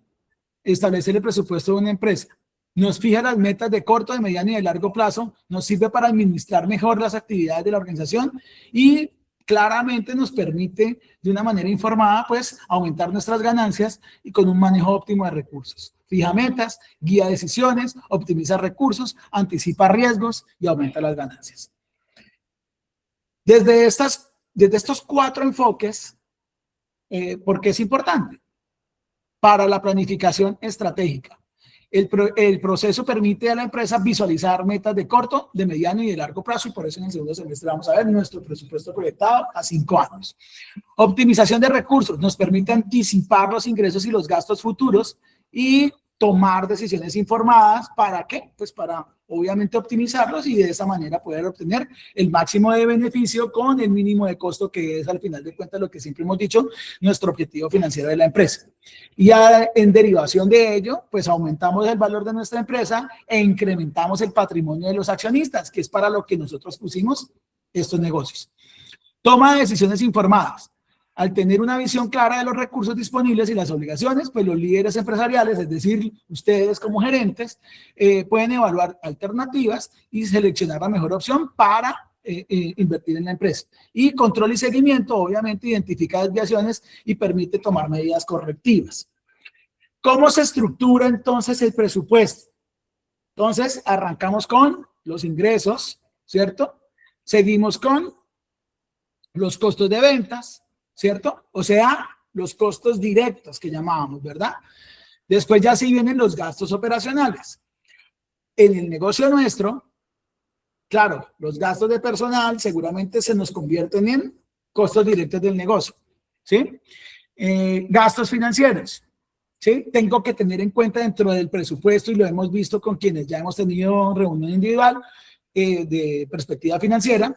[SPEAKER 1] establecer el presupuesto de una empresa? Nos fija las metas de corto, de mediano y de largo plazo, nos sirve para administrar mejor las actividades de la organización y claramente nos permite de una manera informada, pues, aumentar nuestras ganancias y con un manejo óptimo de recursos. Fija metas, guía decisiones, optimiza recursos, anticipa riesgos y aumenta las ganancias. Desde estos 4 enfoques, ¿por qué es importante? Para la planificación estratégica. El proceso permite a la empresa visualizar metas de corto, de mediano y de largo plazo, y por eso en el segundo semestre vamos a ver nuestro presupuesto proyectado a 5 años. Optimización de recursos nos permite anticipar los ingresos y los gastos futuros y tomar decisiones informadas. ¿Para qué? Pues para obviamente optimizarlos y de esa manera poder obtener el máximo de beneficio con el mínimo de costo, que es al final de cuentas lo que siempre hemos dicho, nuestro objetivo financiero de la empresa. Y en derivación de ello, pues aumentamos el valor de nuestra empresa e incrementamos el patrimonio de los accionistas, que es para lo que nosotros pusimos estos negocios. Toma de decisiones informadas. Al tener una visión clara de los recursos disponibles y las obligaciones, pues los líderes empresariales, es decir, ustedes como gerentes, pueden evaluar alternativas y seleccionar la mejor opción para invertir en la empresa. Y control y seguimiento, obviamente, identifica desviaciones y permite tomar medidas correctivas. ¿Cómo se estructura entonces el presupuesto? Entonces, arrancamos con los ingresos, ¿cierto? Seguimos con los costos de ventas, ¿cierto? O sea, los costos directos que llamábamos, ¿verdad? Después ya sí vienen los gastos operacionales. En el negocio nuestro, claro, los gastos de personal seguramente se nos convierten en costos directos del negocio, ¿sí? Gastos financieros, ¿sí? Tengo que tener en cuenta dentro del presupuesto, y lo hemos visto con quienes ya hemos tenido reunión individual de perspectiva financiera,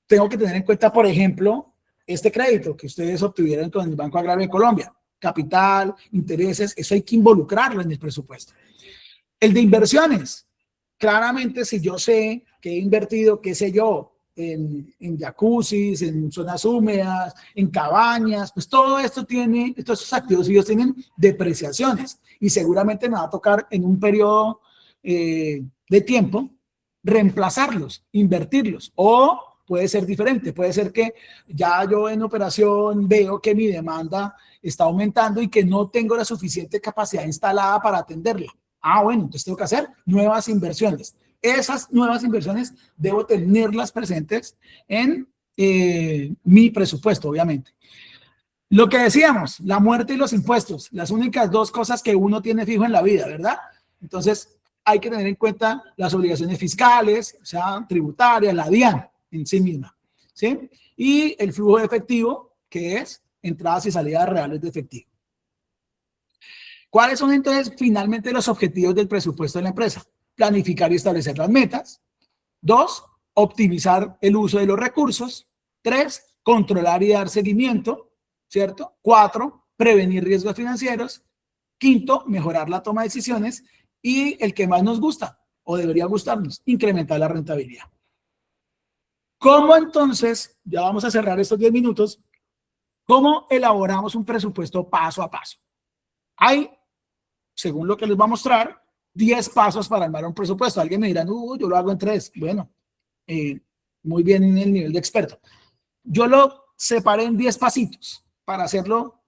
[SPEAKER 1] tengo que tener en cuenta, por ejemplo, este crédito que ustedes obtuvieron con el Banco Agrario de Colombia, capital, intereses, eso hay que involucrarlo en el presupuesto. El de inversiones, claramente si yo sé que he invertido, qué sé yo, en jacuzzis, en zonas húmedas, en cabañas, pues todo esto tiene, todos estos activos ellos tienen depreciaciones y seguramente me va a tocar en un periodo de tiempo reemplazarlos, invertirlos, o puede ser diferente, puede ser que ya yo en operación veo que mi demanda está aumentando y que no tengo la suficiente capacidad instalada para atenderla. Ah, bueno, entonces tengo que hacer nuevas inversiones. Esas nuevas inversiones debo tenerlas presentes en mi presupuesto, obviamente. Lo que decíamos, la muerte y los impuestos, las únicas dos cosas que uno tiene fijo en la vida, ¿verdad? Entonces hay que tener en cuenta las obligaciones fiscales, o sea, tributarias, la DIAN en sí misma, ¿sí? Y el flujo de efectivo, que es entradas y salidas reales de efectivo. ¿Cuáles son entonces finalmente los objetivos del presupuesto de la empresa? Planificar y establecer las metas. 2, optimizar el uso de los recursos. 3, controlar y dar seguimiento, ¿cierto? 4, prevenir riesgos financieros. 5, mejorar la toma de decisiones. Y el que más nos gusta, o debería gustarnos, incrementar la rentabilidad. ¿Cómo entonces, ya vamos a cerrar estos 10 minutos, cómo elaboramos un presupuesto paso a paso? Hay, según lo que les voy a mostrar, 10 pasos para armar un presupuesto. Alguien me dirá, no, yo lo hago en 3. Bueno, muy bien en el nivel de experto. Yo lo separé en 10 pasitos para hacerlo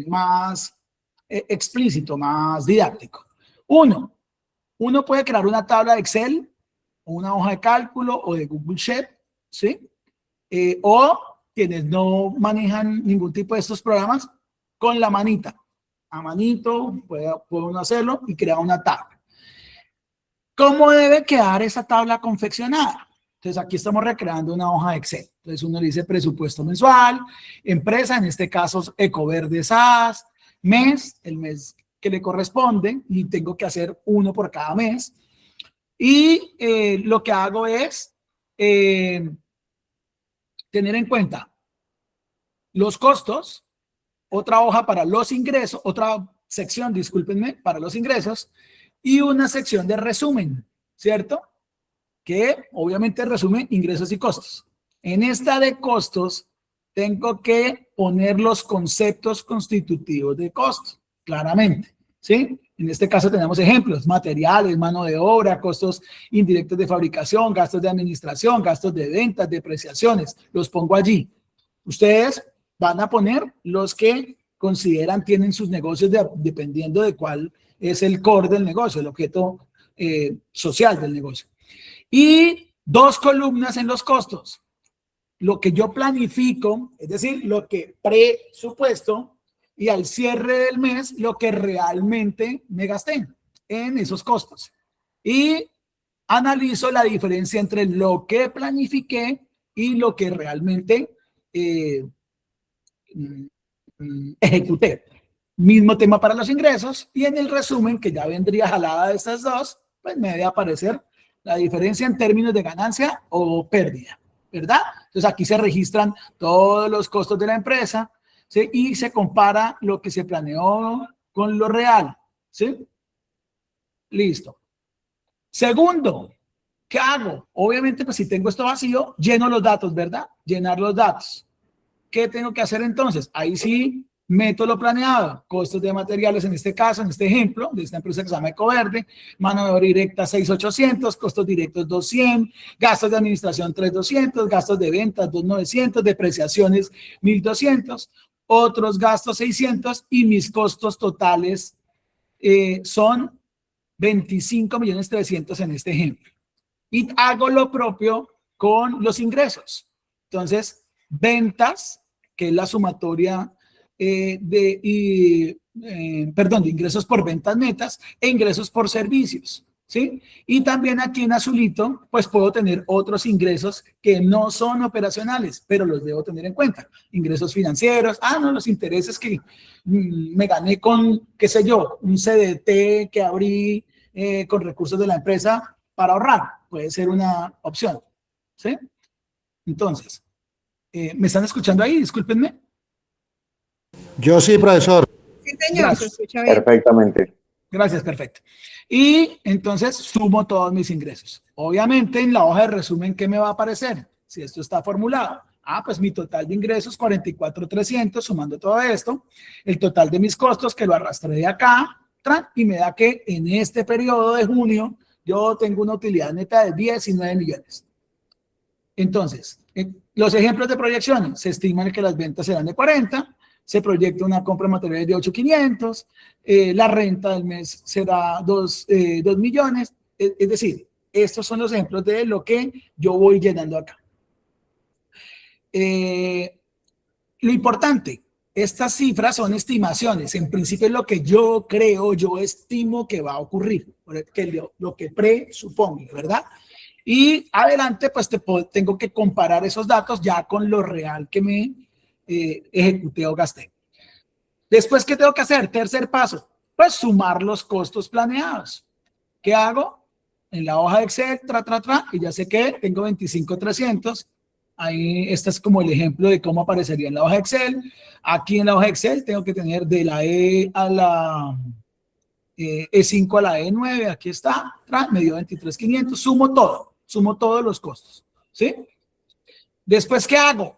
[SPEAKER 1] más explícito, más didáctico. Uno puede crear una tabla de Excel, una hoja de cálculo o de Google Sheet, ¿sí? O quienes no manejan ningún tipo de estos programas, con la manita. A manito puede uno hacerlo y crear una tabla. ¿Cómo debe quedar esa tabla confeccionada? Entonces aquí estamos recreando una hoja de Excel. Entonces uno le dice presupuesto mensual, empresa, en este caso Ecoverde SAS, mes, el mes que le corresponde, y tengo que hacer uno por cada mes. Y lo que hago es tener en cuenta los costos, otra hoja para los ingresos, otra sección, discúlpenme, para los ingresos, y una sección de resumen, ¿cierto? Que obviamente resume ingresos y costos. En esta de costos tengo que poner los conceptos constitutivos de costo, claramente, ¿sí? En este caso tenemos ejemplos: materiales, mano de obra, costos indirectos de fabricación, gastos de administración, gastos de ventas, depreciaciones. Los pongo allí. Ustedes van a poner los que consideran tienen sus negocios dependiendo de cuál es el core del negocio, el objeto social del negocio. Y 2 columnas en los costos. Lo que yo planifico, es decir, lo que presupuesto, y al cierre del mes lo que realmente me gasté en esos costos. Y analizo la diferencia entre lo que planifiqué y lo que realmente ejecuté. Mismo tema para los ingresos, y en el resumen, que ya vendría jalada de estas dos, pues me debe aparecer la diferencia en términos de ganancia o pérdida, ¿verdad? Entonces aquí se registran todos los costos de la empresa, ¿sí? Y se compara lo que se planeó con lo real, ¿sí? Listo. Segundo, ¿qué hago? Obviamente, pues si tengo esto vacío, lleno los datos, ¿verdad? Llenar los datos. ¿Qué tengo que hacer entonces? Ahí sí meto lo planeado, costos de materiales en este caso, en este ejemplo, de esta empresa que se llama Ecoverde, mano de obra directa 6,800, costos directos 200, gastos de administración 3,200, gastos de ventas 2,900, depreciaciones 1,200, otros gastos 600 y mis costos totales son 25.300.000 en este ejemplo. Y hago lo propio con los ingresos. Entonces, ventas, que es la sumatoria de ingresos por ventas netas e ingresos por servicios, ¿sí? Y también aquí en azulito, pues puedo tener otros ingresos que no son operacionales, pero los debo tener en cuenta. Ingresos financieros, no, los intereses que me gané con, qué sé yo, un CDT que abrí con recursos de la empresa para ahorrar, puede ser una opción, ¿sí? Entonces, ¿me están escuchando ahí? Discúlpenme.
[SPEAKER 9] Yo sí, profesor.
[SPEAKER 2] Sí, señor,
[SPEAKER 1] Gracias.
[SPEAKER 2] se escucha bien.
[SPEAKER 6] Perfectamente.
[SPEAKER 1] Gracias, perfecto. Y entonces sumo todos mis ingresos. Obviamente en la hoja de resumen, ¿qué me va a aparecer? Si esto está formulado. Pues mi total de ingresos 44.300, sumando todo esto. El total de mis costos que lo arrastré de acá, y me da que en este periodo de junio yo tengo una utilidad neta de 19 millones. Entonces, los ejemplos de proyección, se estima que las ventas serán de 40, se proyecta una compra de materiales de 8.500, la renta del mes será 2 millones, es decir, estos son los ejemplos de lo que yo voy llenando acá. Lo importante, estas cifras son estimaciones, en principio es lo que yo creo, yo estimo que va a ocurrir, lo que presupongo, ¿verdad? Y adelante, pues tengo que comparar esos datos ya con lo real que me ejecuté o gasté. Después, ¿qué tengo que hacer? Tercer paso, pues sumar los costos planeados. ¿Qué hago? En la hoja de Excel, y ya sé que tengo 25.300. Ahí este es como el ejemplo de cómo aparecería en la hoja de Excel. Aquí en la hoja de Excel tengo que tener de la E a la E5 a la E9, aquí está, me dio 23.500, sumo todos los costos, ¿sí? Después, ¿qué hago?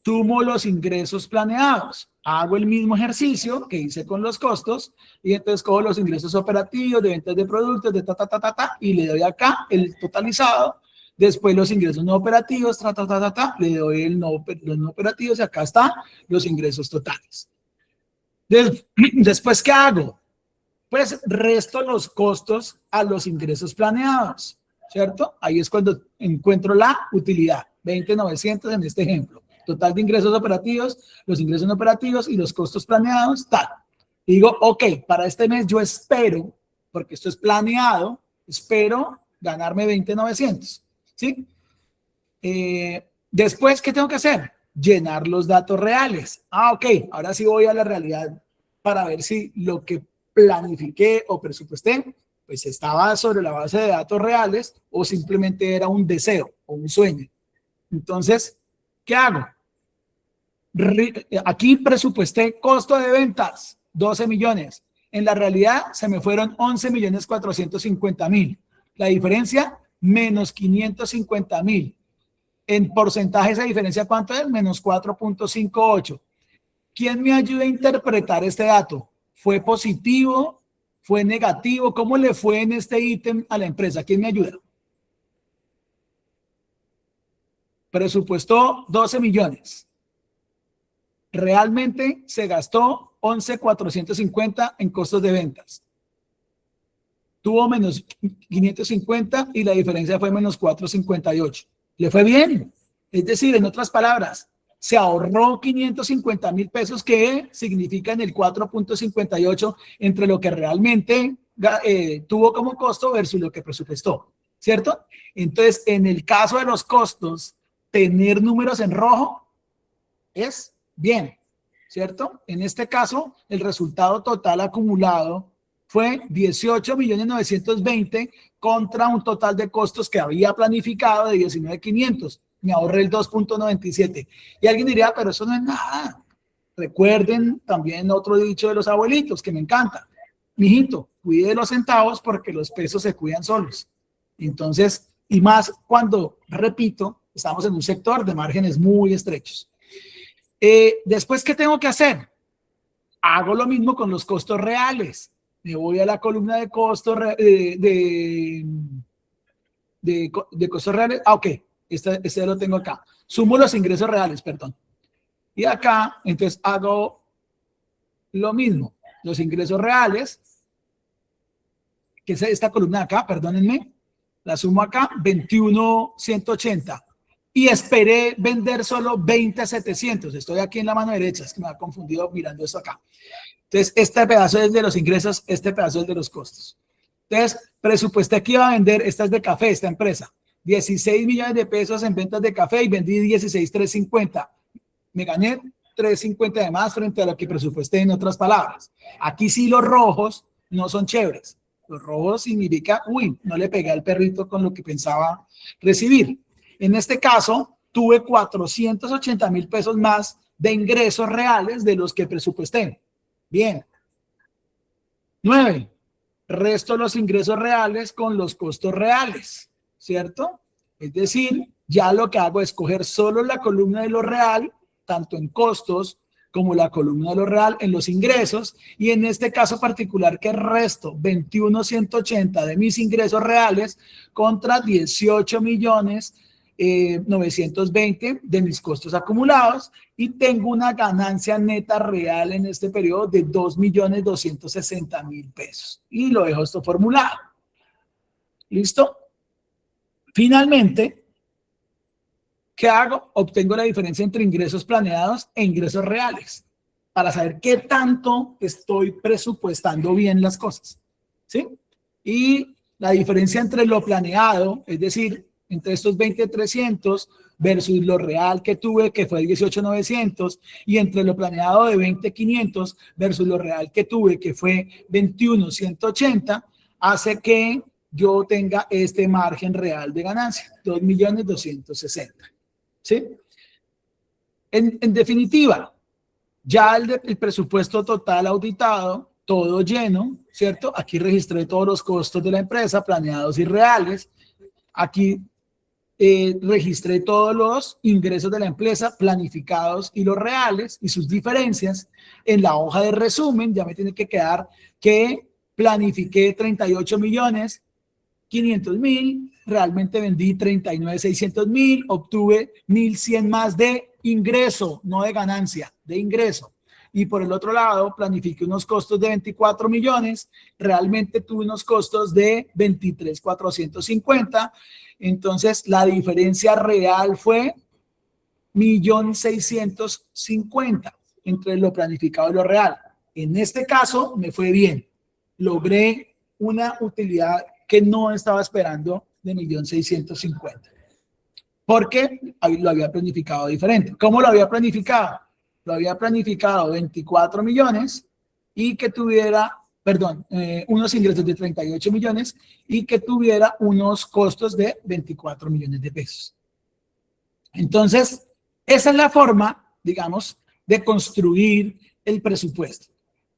[SPEAKER 1] Sumo los ingresos planeados, hago el mismo ejercicio que hice con los costos y entonces cojo los ingresos operativos de ventas de productos, de y le doy acá el totalizado. Después los ingresos no operativos, le doy los no operativos y acá están los ingresos totales. Después, ¿qué hago? Pues resto los costos a los ingresos planeados, ¿cierto? Ahí es cuando encuentro la utilidad, 20.900 en este ejemplo. Total de ingresos operativos, los ingresos no operativos y los costos planeados, tal. Y digo, ok, para este mes yo espero, porque esto es planeado, espero ganarme 20.900, ¿sí? Después, ¿qué tengo que hacer? Llenar los datos reales. Ok, ahora sí voy a la realidad para ver si lo que planifiqué o presupuesté, pues estaba sobre la base de datos reales o simplemente era un deseo o un sueño. Entonces, ¿qué hago? Aquí presupuesté costo de ventas, 12 millones. En la realidad se me fueron 11.450.000. La diferencia, menos 550.000. En porcentaje esa diferencia, ¿cuánto es? Menos 4.58. ¿Quién me ayuda a interpretar este dato? ¿Fue positivo? ¿Fue negativo? ¿Cómo le fue en este ítem a la empresa? ¿Quién me ayuda? Presupuestó 12 millones. Realmente se gastó 11.450 en costos de ventas. Tuvo menos 550 y la diferencia fue menos 458. ¿Le fue bien? Es decir, en otras palabras, se ahorró 550.000 pesos que significan el 4.58 entre lo que realmente tuvo como costo versus lo que presupuestó, ¿cierto? Entonces, en el caso de los costos, tener números en rojo es bien, ¿cierto? En este caso, el resultado total acumulado fue 18.920.000 contra un total de costos que había planificado de 19.500. Me ahorré el 2.97. Y alguien diría, pero eso no es nada. Recuerden también otro dicho de los abuelitos que me encanta. Mijito, cuide los centavos porque los pesos se cuidan solos. Entonces, y más cuando, repito, estamos en un sector de márgenes muy estrechos. Después, ¿qué tengo que hacer? Hago lo mismo con los costos reales. Me voy a la columna de costos de costos reales. Ah, ok, este lo tengo acá. Sumo los ingresos reales, perdón. Y acá, entonces, hago lo mismo. Los ingresos reales, que es esta columna de acá, perdónenme, la sumo acá, 21.180. Y esperé vender solo 20.700. Estoy aquí en la mano derecha, es que me ha confundido mirando esto acá. Entonces, este pedazo es de los ingresos, este pedazo es de los costos. Entonces, presupuesté que iba a vender, esta es de café, esta empresa, 16 millones de pesos en ventas de café y vendí 16.350. Me gané 350 de más frente a lo que presupuesté, en otras palabras. Aquí sí los rojos no son chéveres. Los rojos significa, uy, no le pegué al perrito con lo que pensaba recibir. En este caso, tuve 480.000 pesos más de ingresos reales de los que presupuesté. Bien. 9. Resto los ingresos reales con los costos reales, ¿cierto? Es decir, ya lo que hago es coger solo la columna de lo real, tanto en costos como la columna de lo real en los ingresos, y en este caso particular que resto 21.180 de mis ingresos reales contra 18.920.000 de mis costos acumulados, y tengo una ganancia neta real en este periodo de 2.260.000 pesos. Y lo dejo esto formulado. ¿Listo? Finalmente, ¿qué hago? Obtengo la diferencia entre ingresos planeados e ingresos reales para saber qué tanto estoy presupuestando bien las cosas, ¿sí? Y la diferencia entre lo planeado, es decir, entre estos 20.300 versus lo real que tuve, que fue 18.900, y entre lo planeado de 20.500 versus lo real que tuve, que fue 21.180, hace que yo tenga este margen real de ganancia, 2.260.000. ¿Sí? En definitiva, ya el presupuesto total auditado, todo lleno, ¿cierto? Aquí registré todos los costos de la empresa, planeados y reales. Aquí registré todos los ingresos de la empresa, planificados y los reales, y sus diferencias. En la hoja de resumen ya me tiene que quedar que planifiqué 38.500.000, realmente vendí 39.600.000, obtuve 1.100 más de ingreso, no de ganancia, de ingreso. Y por el otro lado, planifiqué unos costos de 24 millones, realmente tuve unos costos de 23.450. Entonces, la diferencia real fue 1.650.000 entre lo planificado y lo real. En este caso, me fue bien. Logré una utilidad que no estaba esperando de 1.650.000, porque lo había planificado diferente. ¿Cómo lo había planificado? Lo había planificado 24 millones y que tuviera, perdón, unos ingresos de 38 millones y que tuviera unos costos de 24 millones de pesos. Entonces, esa es la forma, digamos, de construir el presupuesto.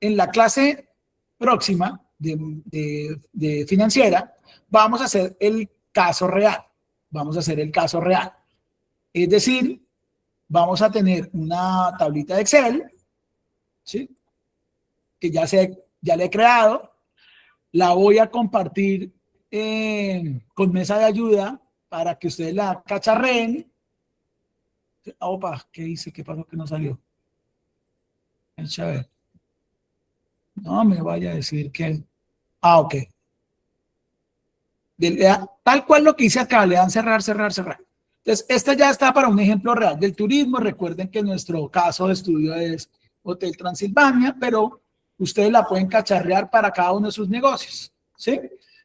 [SPEAKER 1] En la clase próxima de financiera, vamos a hacer el caso real. Vamos a hacer el caso real. Es decir, vamos a tener una tablita de Excel, ¿sí? Que ya la he creado. La voy a compartir con mesa de ayuda para que ustedes la cacharreen. Opa, ¿qué hice? ¿Qué pasó que no salió? A ver. No me vaya a decir que... Ah, ok. Tal cual lo que hice acá, le dan cerrar, cerrar, cerrar. Entonces, esta ya está para un ejemplo real del turismo. Recuerden que nuestro caso de estudio es Hotel Transilvania, pero ustedes la pueden cacharrear para cada uno de sus negocios, ¿sí?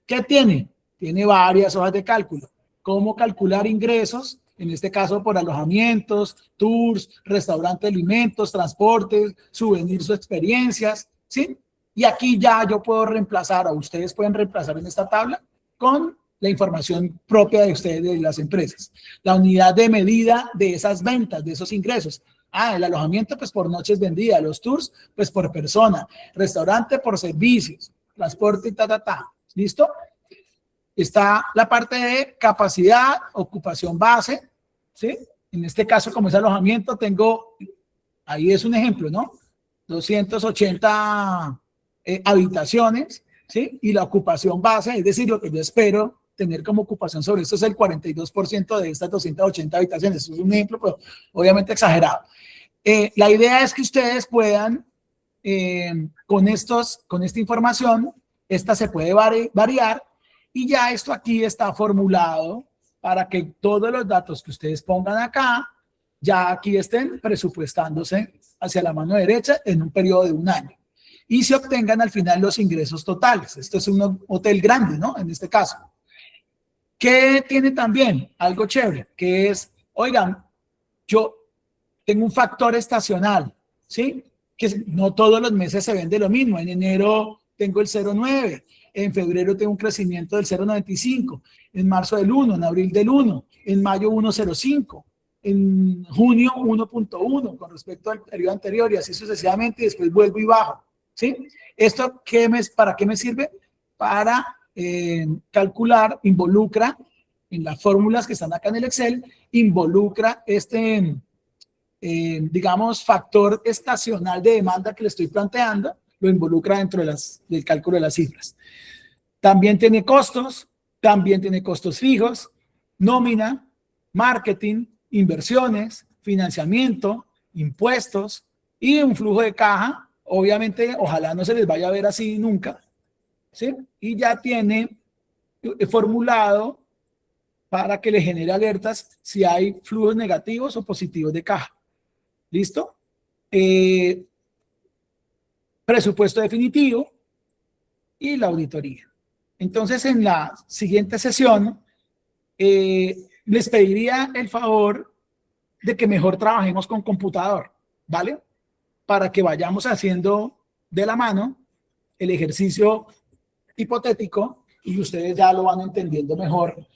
[SPEAKER 1] ¿Qué tiene? Tiene varias hojas de cálculo. Cómo calcular ingresos, en este caso por alojamientos, tours, restaurante, alimentos, transportes, souvenirs o experiencias, ¿sí? Y aquí ya yo puedo reemplazar, o ustedes pueden reemplazar en esta tabla con la información propia de ustedes, de las empresas. La unidad de medida de esas ventas, de esos ingresos. El alojamiento, pues por noches vendidas, los tours, pues por persona, restaurante por servicios, transporte y ta. ¿Listo? Está la parte de capacidad, ocupación base, ¿sí? En este caso, como es alojamiento, tengo, ahí es un ejemplo, ¿no? 280 habitaciones, ¿sí? Y la ocupación base, es decir, lo que yo espero tener como ocupación sobre esto es el 42% de estas 280 habitaciones. Eso es un ejemplo, pero obviamente exagerado. La idea es que ustedes puedan, con esta información, esta se puede variar y ya esto aquí está formulado para que todos los datos que ustedes pongan acá, ya aquí estén presupuestándose hacia la mano derecha en un periodo de 1 año. Y se obtengan al final los ingresos totales. Esto es un hotel grande, ¿no? En este caso. ¿Qué tiene también? Algo chévere, que es, oigan, yo tengo un factor estacional, ¿sí? Que no todos los meses se vende lo mismo. En enero tengo el 0,9, en febrero tengo un crecimiento del 0,95, en marzo del 1, en abril del 1, en mayo 1,05, en junio 1,1 con respecto al periodo anterior y así sucesivamente, y después vuelvo y bajo, ¿sí? ¿Esto para qué me sirve? Para calcular, involucra en las fórmulas que están acá en el Excel, involucra digamos, factor estacional de demanda que le estoy planteando, lo involucra dentro del cálculo de las cifras. También tiene costos fijos, nómina, marketing, inversiones, financiamiento, impuestos y un flujo de caja. Obviamente, ojalá no se les vaya a ver así nunca, ¿sí? Y ya tiene formulado para que le genere alertas si hay flujos negativos o positivos de caja. ¿Listo? Presupuesto definitivo y la auditoría. Entonces, en la siguiente sesión, les pediría el favor de que mejor trabajemos con computador, ¿vale? Para que vayamos haciendo de la mano el ejercicio hipotético y ustedes ya lo van entendiendo mejor,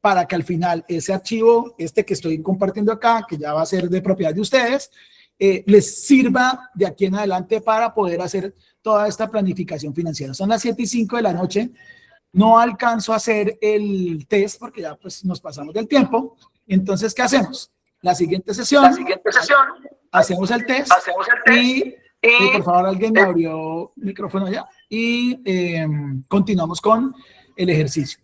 [SPEAKER 1] para que al final ese archivo, que estoy compartiendo acá, que ya va a ser de propiedad de ustedes, les sirva de aquí en adelante para poder hacer toda esta planificación financiera. Son las 7:05 de la noche. No alcanzo a hacer el test porque ya pues nos pasamos del tiempo. Entonces, ¿qué hacemos? La siguiente sesión hacemos el test y por favor, alguien me abrió el micrófono ya y continuamos con el ejercicio.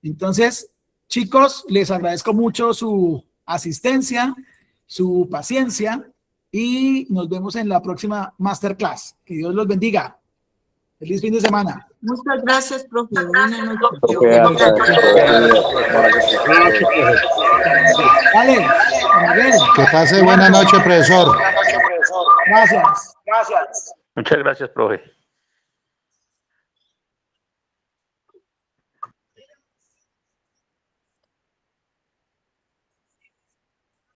[SPEAKER 1] Entonces, chicos, les agradezco mucho su asistencia, su paciencia y nos vemos en la próxima masterclass. Que Dios los bendiga. Feliz fin de semana.
[SPEAKER 4] Muchas gracias, profe. Buenas noches.
[SPEAKER 1] Vale, Miguel.
[SPEAKER 9] Que pase buena noche, profesor.
[SPEAKER 1] Gracias.
[SPEAKER 10] Muchas gracias, profe.